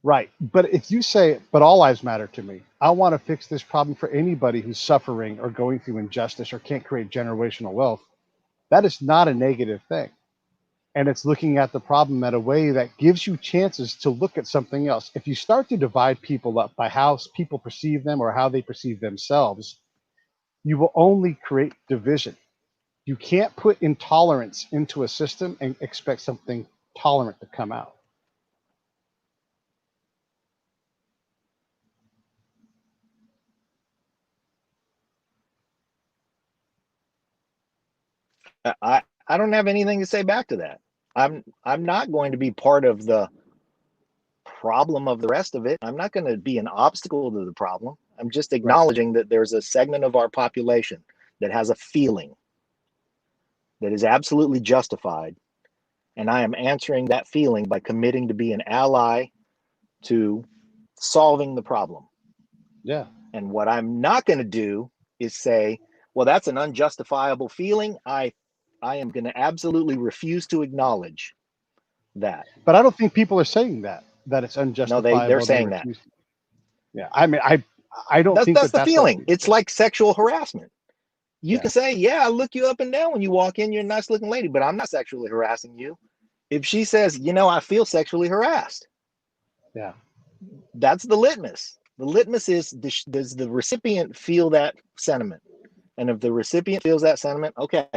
Speaker 2: right? But if you say, "But all lives matter to me," I want to fix this problem for anybody who's suffering or going through injustice or can't create generational wealth. That is not a negative thing. And it's looking at the problem in a way that gives you chances to look at something else. If you start to divide people up by how people perceive them or how they perceive themselves, you will only create division. You can't put intolerance into a system and expect something tolerant to come out.
Speaker 1: I don't have anything to say back to that. I'm not going to be part of the problem of the rest of it. I'm not going to be an obstacle to the problem. I'm just
Speaker 2: Right.
Speaker 1: acknowledging that there's a segment of our population that has a feeling that is absolutely justified. And I am answering that feeling by committing to be an ally to solving the problem.
Speaker 2: Yeah.
Speaker 1: And what I'm not going to do is say, well, that's an unjustifiable feeling. I am going to absolutely refuse to acknowledge that.
Speaker 2: But I don't think people are saying that it's
Speaker 1: No,
Speaker 2: unjustifiable.
Speaker 1: they're
Speaker 2: They
Speaker 1: saying that.
Speaker 2: refuse. Yeah. I mean, I don't think
Speaker 1: That's the
Speaker 2: that's what.
Speaker 1: feeling. It's like sexual harassment. You
Speaker 2: Yeah.
Speaker 1: can say, yeah, I look you up and down when you walk in. You're a nice looking lady, but I'm not sexually harassing you. If she says, I feel sexually harassed,
Speaker 2: Yeah.
Speaker 1: that's the litmus. The litmus is, does the recipient feel that sentiment? And if the recipient feels that sentiment, okay,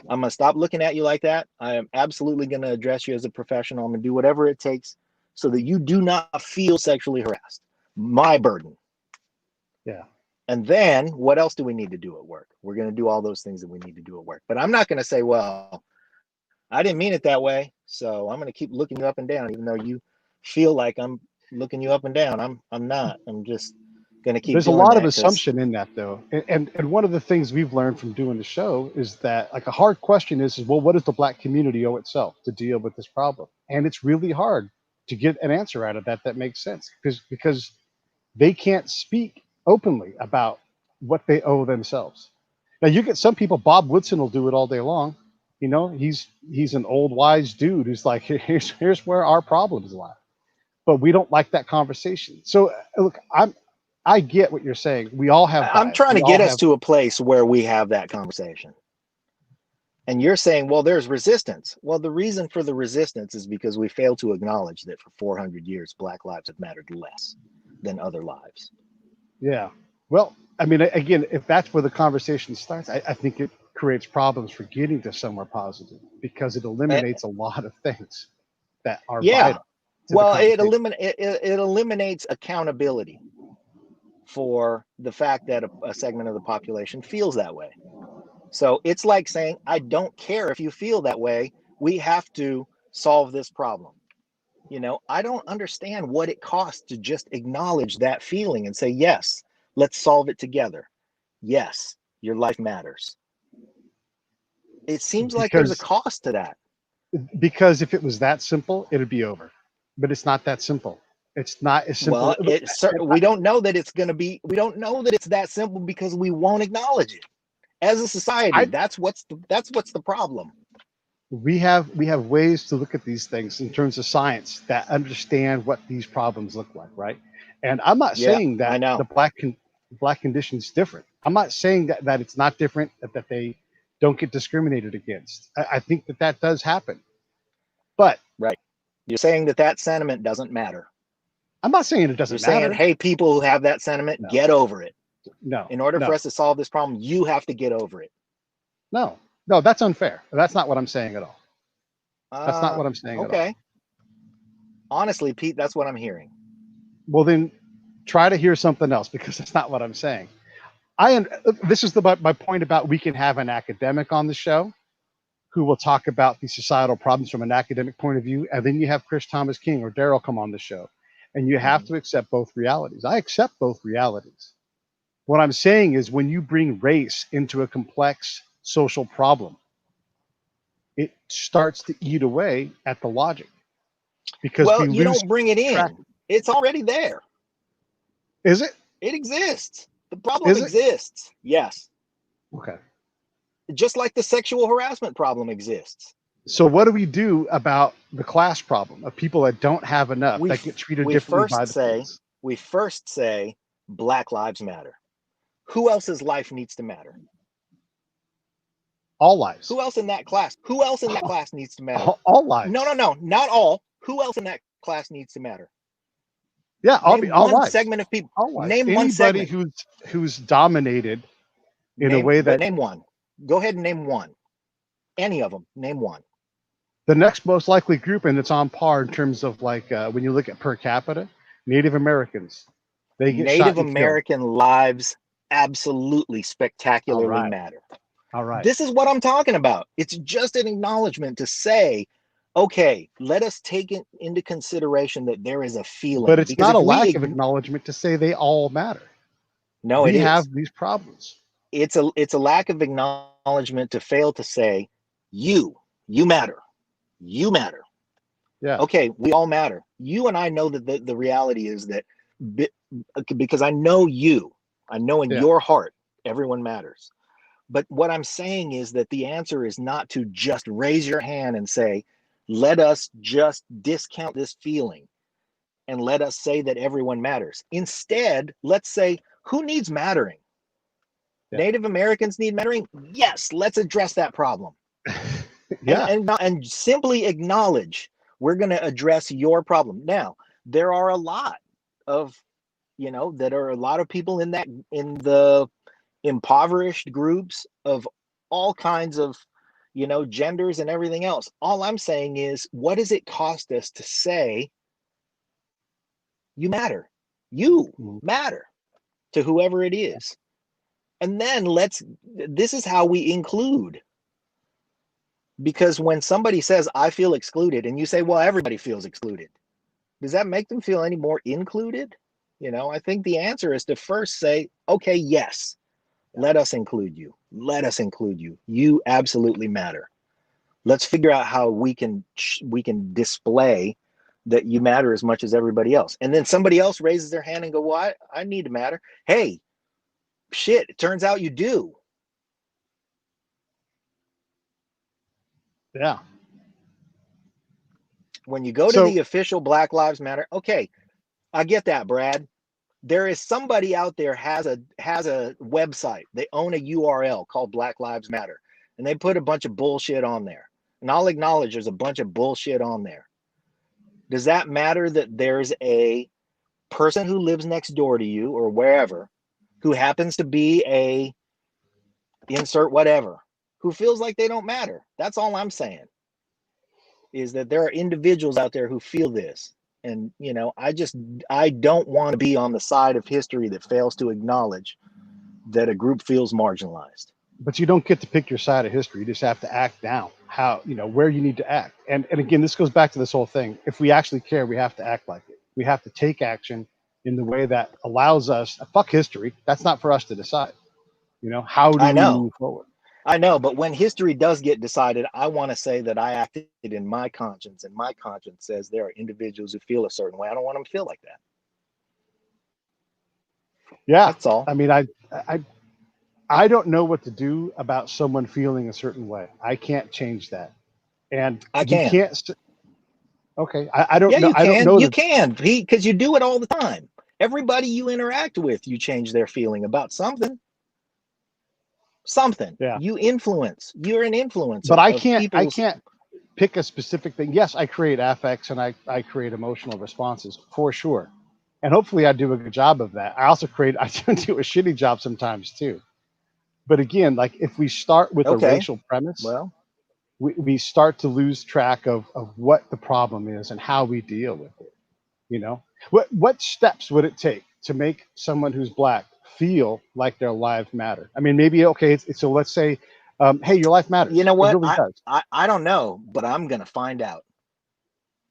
Speaker 1: I'm going to stop looking at you like that. I am absolutely going to address you as a professional. I'm going to do whatever it takes so that you do not feel sexually harassed. My burden.
Speaker 2: Yeah.
Speaker 1: And then what else do we need to do at work? We're going to do all those things that we need to do at work. But I'm not going to say, well, I didn't mean it that way, so I'm going to keep looking you up and down, even though you feel like I'm looking you up and down. I'm not. I'm just going to keep
Speaker 2: There's a
Speaker 1: doing
Speaker 2: lot of
Speaker 1: that because
Speaker 2: assumption in that, though. And one of the things we've learned from doing the show is that, like, a hard question is, well, what does the Black community owe itself to deal with this problem? And it's really hard to get an answer out of that makes sense, because they can't speak openly about what they owe themselves. Now, you get some people. Bob Woodson will do it all day long. He's an old wise dude who's like, here's where our problems lie. But we don't like that conversation. So look, I get what you're saying. We all have
Speaker 1: I'm
Speaker 2: bias.
Speaker 1: trying
Speaker 2: We
Speaker 1: to
Speaker 2: all
Speaker 1: get us
Speaker 2: have.
Speaker 1: to a place where we have that conversation. And you're saying, well, there's resistance. Well, the reason for the resistance is because we fail to acknowledge that for 400 years, Black lives have mattered less than other lives.
Speaker 2: Yeah. Well, I mean, again, if that's where the conversation starts, I think it creates problems for getting to somewhere positive, because it eliminates a lot of things that are
Speaker 1: Yeah.
Speaker 2: vital to the
Speaker 1: Well,
Speaker 2: conversation.
Speaker 1: it eliminates accountability for the fact that a segment of the population feels that way. So it's like saying, I don't care if you feel that way. We have to solve this problem. I don't understand what it costs to just acknowledge that feeling and say, yes, let's solve it together. Yes, your life matters. It seems like there's a
Speaker 2: because
Speaker 1: cost to that.
Speaker 2: because if it was that simple, it'd be over. But it's not that simple. It's not as simple.
Speaker 1: Well, we don't know that it's going to be. We don't know that it's that simple because we won't acknowledge it as a society.
Speaker 2: I
Speaker 1: That's what's the problem.
Speaker 2: we have ways to look at these things in terms of science that understand what these problems look like, right? And I'm not
Speaker 1: Yeah,
Speaker 2: saying
Speaker 1: I
Speaker 2: that
Speaker 1: know.
Speaker 2: the black condition is different. I'm not saying that it's not different, that they don't get discriminated against. I think that does happen, but
Speaker 1: Right. You're saying that sentiment doesn't matter.
Speaker 2: I'm not saying it
Speaker 1: You're
Speaker 2: doesn't
Speaker 1: saying,
Speaker 2: matter.
Speaker 1: hey, people who have that sentiment,
Speaker 2: No,
Speaker 1: get over it.
Speaker 2: no,
Speaker 1: In order for
Speaker 2: no,
Speaker 1: us to solve this problem, you have to get over it.
Speaker 2: no, no. That's unfair. That's not what I'm saying at all. That's not what I'm saying at all.
Speaker 1: Okay. Honestly, Pete, that's what I'm hearing.
Speaker 2: Well, then try to hear something else, because that's not what I'm saying. This is my point about, we can have an academic on the show who will talk about these societal problems from an academic point of view, and then you have Chris Thomas King or Daryl come on the show, and you have to accept both realities. I accept both realities. What I'm saying is when you bring race into a complex social problem, it starts to eat away at the logic because
Speaker 1: Well,
Speaker 2: we
Speaker 1: you
Speaker 2: lose
Speaker 1: don't bring it
Speaker 2: track.
Speaker 1: in. It's already there.
Speaker 2: Is it?
Speaker 1: It exists. The problem
Speaker 2: Is it?
Speaker 1: exists. Yes.
Speaker 2: Okay.
Speaker 1: Just like the sexual harassment problem exists.
Speaker 2: So what do we do about the class problem of people that don't have enough,
Speaker 1: We
Speaker 2: that get treated
Speaker 1: we
Speaker 2: differently
Speaker 1: first
Speaker 2: by the
Speaker 1: say
Speaker 2: police?
Speaker 1: we first say Black Lives Matter. Who else's life needs to matter?
Speaker 2: All lives.
Speaker 1: Who else in that class? Who else in that class needs to matter?
Speaker 2: All lives.
Speaker 1: No, not all. Who else in that class needs to matter?
Speaker 2: Yeah,
Speaker 1: Name
Speaker 2: all
Speaker 1: one
Speaker 2: lives.
Speaker 1: segment of people.
Speaker 2: All lives.
Speaker 1: Name one
Speaker 2: Anybody
Speaker 1: segment.
Speaker 2: who's dominated in a way that
Speaker 1: name one. Go ahead and name one. Any of them. Name one.
Speaker 2: the next most likely group, and it's on par in terms of like when you look at per capita, Native Americans. They get shot
Speaker 1: Native
Speaker 2: and killed.
Speaker 1: American lives absolutely spectacularly
Speaker 2: All right.
Speaker 1: matter.
Speaker 2: All right.
Speaker 1: This is what I'm talking about. It's just an acknowledgement to say, okay, let us take it into consideration that there is a feeling.
Speaker 2: But it's
Speaker 1: because
Speaker 2: not
Speaker 1: if
Speaker 2: a lack of acknowledgement to say they all matter.
Speaker 1: No,
Speaker 2: we
Speaker 1: it
Speaker 2: have
Speaker 1: is.
Speaker 2: these problems.
Speaker 1: It's a lack of acknowledgement to fail to say, you matter. You matter.
Speaker 2: Yeah.
Speaker 1: Okay, we all matter. You and I know that the reality is that because I know you, I know in your heart, everyone matters. But what I'm saying is that the answer is not to just raise your hand and say, let us just discount this feeling and let us say that everyone matters. Instead, let's say, who needs mattering? Native Americans need mattering? Yes, let's address that problem. And simply acknowledge we're going to address your problem. Now, there are a lot of, that are a lot of people in the impoverished groups of all kinds of, genders and everything else. All I'm saying is, what does it cost us to say, you matter? You matter to whoever it is. And then this is how we include. Because when somebody says, I feel excluded, and you say, well, everybody feels excluded, does that make them feel any more included? I think the answer is to first say, okay, yes, let us include you. Let us include you. You absolutely matter. Let's figure out how we can display that you matter as much as everybody else. And then somebody else raises their hand and go, well, I need to matter. Hey, shit, it turns out you do.
Speaker 2: Yeah.
Speaker 1: When you go to the official Black Lives Matter, okay, I get that, Brad. There is somebody out there has a website. They own a URL called Black Lives Matter, and they put a bunch of bullshit on there. And I'll acknowledge there's a bunch of bullshit on there. Does that matter that there's a person who lives next door to you or wherever who happens to be a insert whatever, who feels like they don't matter? That's all I'm saying, is that there are individuals out there who feel this. And, I don't want to be on the side of history that fails to acknowledge that a group feels marginalized.
Speaker 2: But you don't get to pick your side of history. You just have to act down where you need to act. And again, this goes back to this whole thing. If we actually care, we have to act like it. We have to take action in the way that allows us, fuck history. That's not for us to decide. How do we move forward?
Speaker 1: I know, but when history does get decided, I want to say that I acted in my conscience, and my conscience says there are individuals who feel a certain way. I don't want them to feel like that.
Speaker 2: Yeah,
Speaker 1: that's all.
Speaker 2: I mean, I don't know what to do about someone feeling a certain way. I can't change that, and
Speaker 1: I can.
Speaker 2: You can't. Okay, I don't know.
Speaker 1: You can.
Speaker 2: I don't know.
Speaker 1: You can, because you do it all the time. Everybody you interact with, you change their feeling about something.
Speaker 2: Yeah.
Speaker 1: You influence. You're an influencer.
Speaker 2: But I can't pick a specific thing. Yes, I create affects and I create emotional responses for sure, and hopefully I do a good job of that. I also I do a shitty job sometimes too. But again, like if we start with a racial premise,
Speaker 1: well,
Speaker 2: we start to lose track of what the problem is and how we deal with it. What steps would it take to make someone who's Black feel like their lives matter? I mean, maybe, okay, so let's say Hey, your life matters.
Speaker 1: You know
Speaker 2: It
Speaker 1: what?
Speaker 2: really does.
Speaker 1: I don't know, but I'm gonna find out.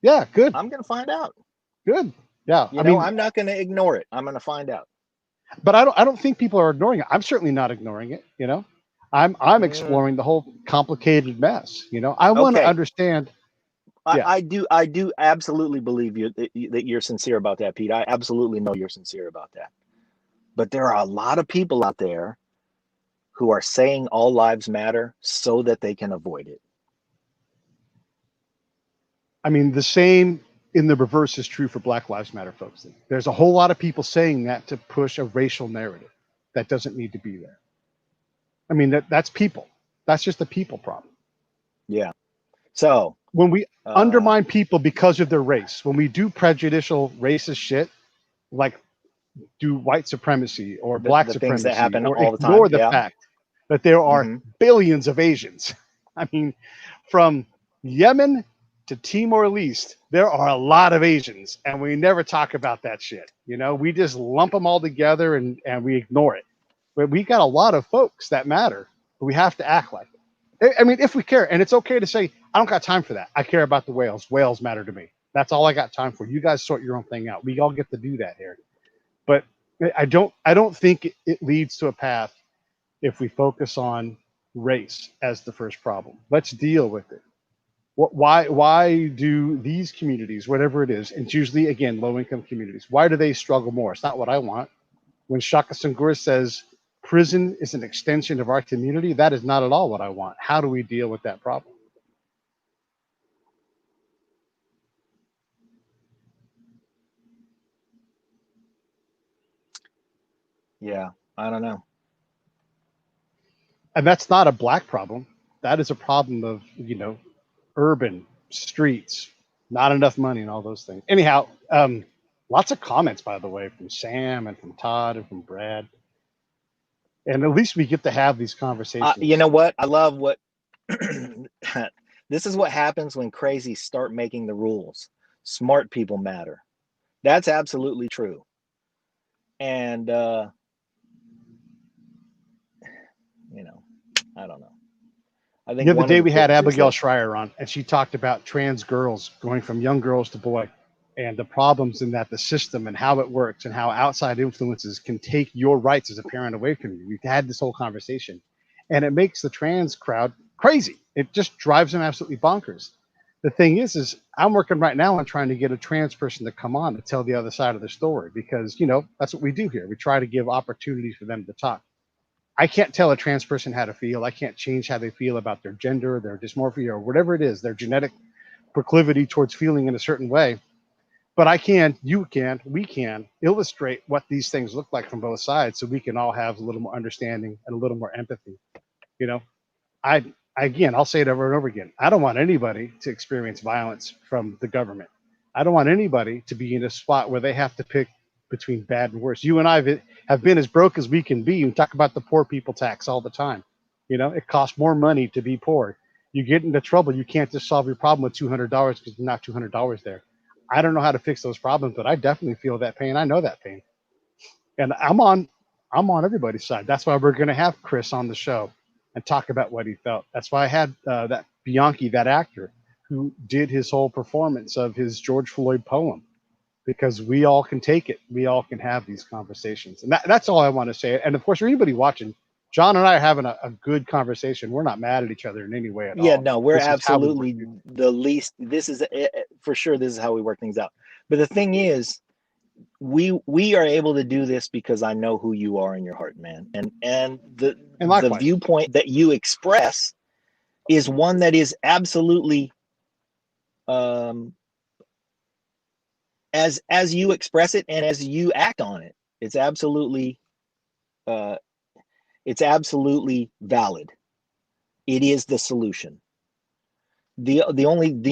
Speaker 2: Yeah, good,
Speaker 1: I'm gonna find out.
Speaker 2: good. Yeah,
Speaker 1: You
Speaker 2: I
Speaker 1: know,
Speaker 2: mean,
Speaker 1: I'm not gonna ignore it. I'm gonna find out.
Speaker 2: but I don't think people are ignoring it. I'm certainly not ignoring it. You know, I'm
Speaker 1: Mm,
Speaker 2: exploring the whole complicated mess. You know, I want to
Speaker 1: okay,
Speaker 2: understand. Yeah,
Speaker 1: I do absolutely believe that you're sincere about that, Pete. I absolutely know you're sincere about that. But there are a lot of people out there who are saying all lives matter so that they can avoid it.
Speaker 2: I mean, the same in the reverse is true for Black Lives Matter folks. There's a whole lot of people saying that to push a racial narrative that doesn't need to be there. I mean, that's people. That's just a people problem.
Speaker 1: Yeah. So,
Speaker 2: When we
Speaker 1: uh,
Speaker 2: undermine people because of their race, when we do prejudicial racist shit, like do white supremacy or black
Speaker 1: the things that
Speaker 2: supremacy,
Speaker 1: happen
Speaker 2: or
Speaker 1: all the time.
Speaker 2: ignore the
Speaker 1: Yeah.
Speaker 2: fact that there are
Speaker 1: Hmm.
Speaker 2: billions of Asians. I mean, from Yemen to Timor Leste, there are a lot of Asians, and we never talk about that shit. You know, we just lump them all together and we ignore it. But we got a lot of folks that matter, but we have to act like it. I mean, if we care, and it's okay to say, I don't got time for that. I care about the whales. Whales matter to me. That's all I got time for. You guys sort your own thing out. We all get to do that here. But I don't think it leads to a path if we focus on race as the first problem. Let's deal with it. Why do these communities, whatever it is, and it's usually again low income communities, why do they struggle more? It's not what I want. When Shaka Senghor says prison is an extension of our community, that is not at all what I want. How do we deal with that problem?
Speaker 1: Yeah. I don't know.
Speaker 2: And that's not a black problem. That is a problem of, urban streets, not enough money, and all those things. Anyhow, lots of comments, by the way, from Sam and from Todd and from Brad. And at least we get to have these
Speaker 1: You
Speaker 2: conversations.
Speaker 1: know what? I love what this is what happens when crazies start making the rules. Smart people matter. That's absolutely true. And you know, I don't know. I
Speaker 2: The
Speaker 1: think
Speaker 2: other
Speaker 1: one of
Speaker 2: day
Speaker 1: the
Speaker 2: we had
Speaker 1: things is
Speaker 2: Abigail
Speaker 1: that
Speaker 2: Schreier on, and she talked about trans girls going from young girls to boy, and the problems in that, the system and how it works, and how outside influences can take your rights as a parent away from you. We've had this whole conversation, and it makes the trans crowd crazy. It just drives them absolutely bonkers. The thing is I'm working right now on trying to get a trans person to come on to tell the other side of the story, because that's what we do here. We try to give opportunities for them to talk. I can't tell a trans person how to feel. I can't change how they feel about their gender, their dysmorphia, or whatever it is, their genetic proclivity towards feeling in a certain way. But I can, you can, we can illustrate what these things look like from both sides, so we can all have a little more understanding and a little more empathy. You know, I again, I'll say it over and over again. I don't want anybody to experience violence from the government. I don't want anybody to be in a spot where they have to pick between bad and worse. You and I have been as broke as we can be. We talk about the poor people tax all the time. It costs more money to be poor. You get into trouble, you can't just solve your problem with $200 because there's not $200 there. I don't know how to fix those problems, but I definitely feel that pain. I know that pain, and I'm on everybody's side. That's why we're going to have Chris on the show and talk about what he felt. That's why I had that Bianchi, that actor, who did his whole performance of his George Floyd poem, because we all can take it. We all can have these conversations, and that's all I want to say. And of course, for anybody watching, John and I are having a good conversation. We're not mad at each other in any way at
Speaker 1: yeah,
Speaker 2: all.
Speaker 1: no, we're
Speaker 2: This is how we work
Speaker 1: absolutely
Speaker 2: through.
Speaker 1: the least. This is for sure. This is how we work things out. But the thing is, we are able to do this because I know who you are in your heart, man, and
Speaker 2: And
Speaker 1: the
Speaker 2: likewise,
Speaker 1: viewpoint that you express is one that is absolutely um as you express it and as you act on it. It's absolutely uh it's absolutely valid. It is the solution. The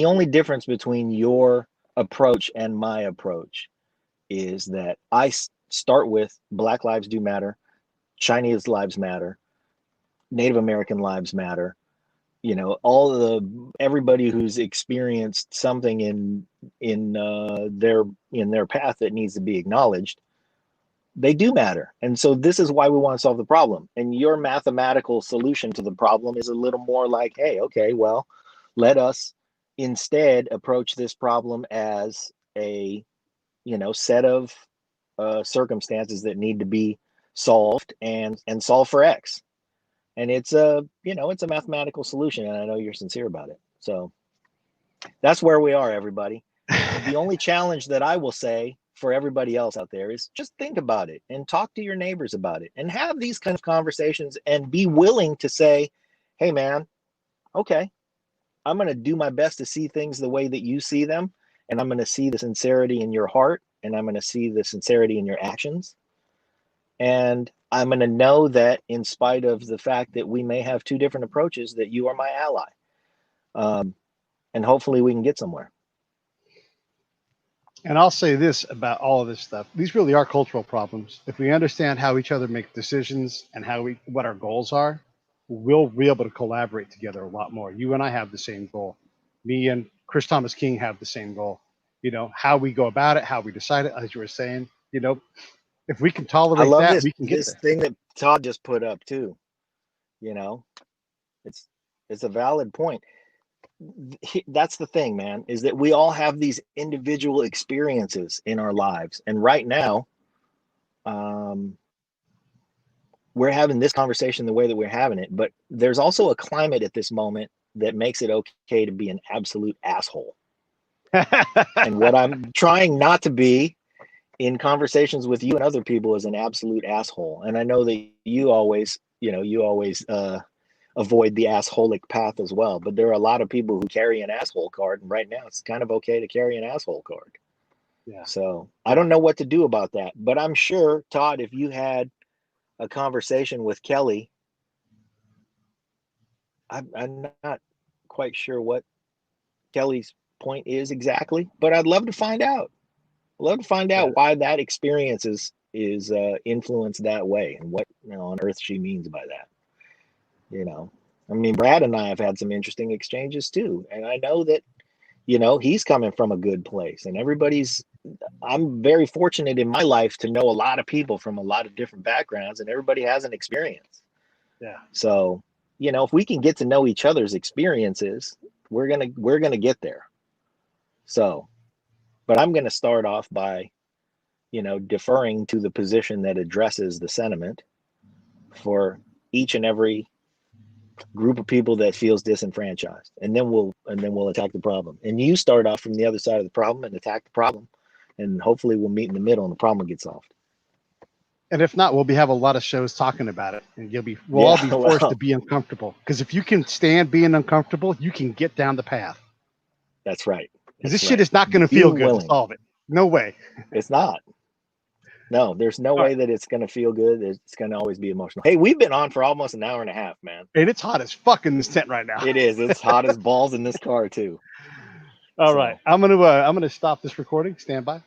Speaker 1: only difference between your approach and my approach is that I start with Black lives do matter, Chinese lives matter, Native American lives matter. All everybody who's experienced something in their path that needs to be acknowledged They do matter. And so this is why we want to solve the problem. And your mathematical solution to the problem is a little more like, hey, okay, well, let us instead approach this problem as a, set of circumstances that need to be solved and solve for X. And it's a mathematical solution. And I know you're sincere about it. So that's where we are, everybody. The only challenge that I will say for everybody else out there is just think about it and talk to your neighbors about it and have these kind of conversations and be willing to say, hey, man, okay, I'm going to do my best to see things the way that you see them. And I'm going to see the sincerity in your heart. And I'm going to see the sincerity in your actions. And I'm going to know that in spite of the fact that we may have two different approaches, that you are my ally. And hopefully we can get somewhere.
Speaker 2: And I'll say this about all of this stuff. These really are cultural problems. If we understand how each other make decisions and what our goals are, we'll be able to collaborate together a lot more. You and I have the same goal. Me and Chris Thomas King have the same goal. How we go about it, how we decide it, as you were saying, if we can tolerate
Speaker 1: I love
Speaker 2: that, we can get
Speaker 1: this
Speaker 2: there.
Speaker 1: thing that Todd just put up too. It's a valid point. That's the thing, man, is that we all have these individual experiences in our lives. And right now, we're having this conversation the way that we're having it, but there's also a climate at this moment that makes it okay to be an absolute asshole. And what I'm trying not to be in conversations with you and other people is an absolute asshole. And I know that you always avoid the assholic path as well. But there are a lot of people who carry an asshole card, and right now it's kind of okay to carry an asshole card.
Speaker 2: Yeah.
Speaker 1: So I don't know what to do about that. But I'm sure, Todd, if you had a conversation with Kelly, I'm not quite sure what Kelly's point is exactly, but I'd love to find out. I'd love to find out why that experience is influenced that way, and what on earth she means by that. I mean, Brad and I have had some interesting exchanges too, and I know that he's coming from a good place, and I'm very fortunate in my life to know a lot of people from a lot of different backgrounds, and everybody has an experience.
Speaker 2: Yeah.
Speaker 1: So if we can get to know each other's experiences, we're gonna get there. So, but I'm gonna start off by deferring to the position that addresses the sentiment for each and every group of people that feels disenfranchised, and then we'll attack the problem. And you start off from the other side of the problem and attack the problem, and hopefully we'll meet in the middle and the problem gets solved.
Speaker 2: And if not, we'll have a lot of shows talking about it, and we'll all be forced to be uncomfortable. Because if you can stand being uncomfortable, you can get down the path.
Speaker 1: That's right.
Speaker 2: Because this shit is not going to feel good to solve it. No way.
Speaker 1: It's not. No, there's no way that it's going to feel good. It's going to always be emotional. Hey, we've been on for almost an hour and a half, man.
Speaker 2: And it's hot as fuck in this tent right now.
Speaker 1: It is. It's hot as balls in this car too.
Speaker 2: All right. I'm gonna stop this recording. Stand by.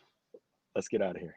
Speaker 1: Let's get out of here.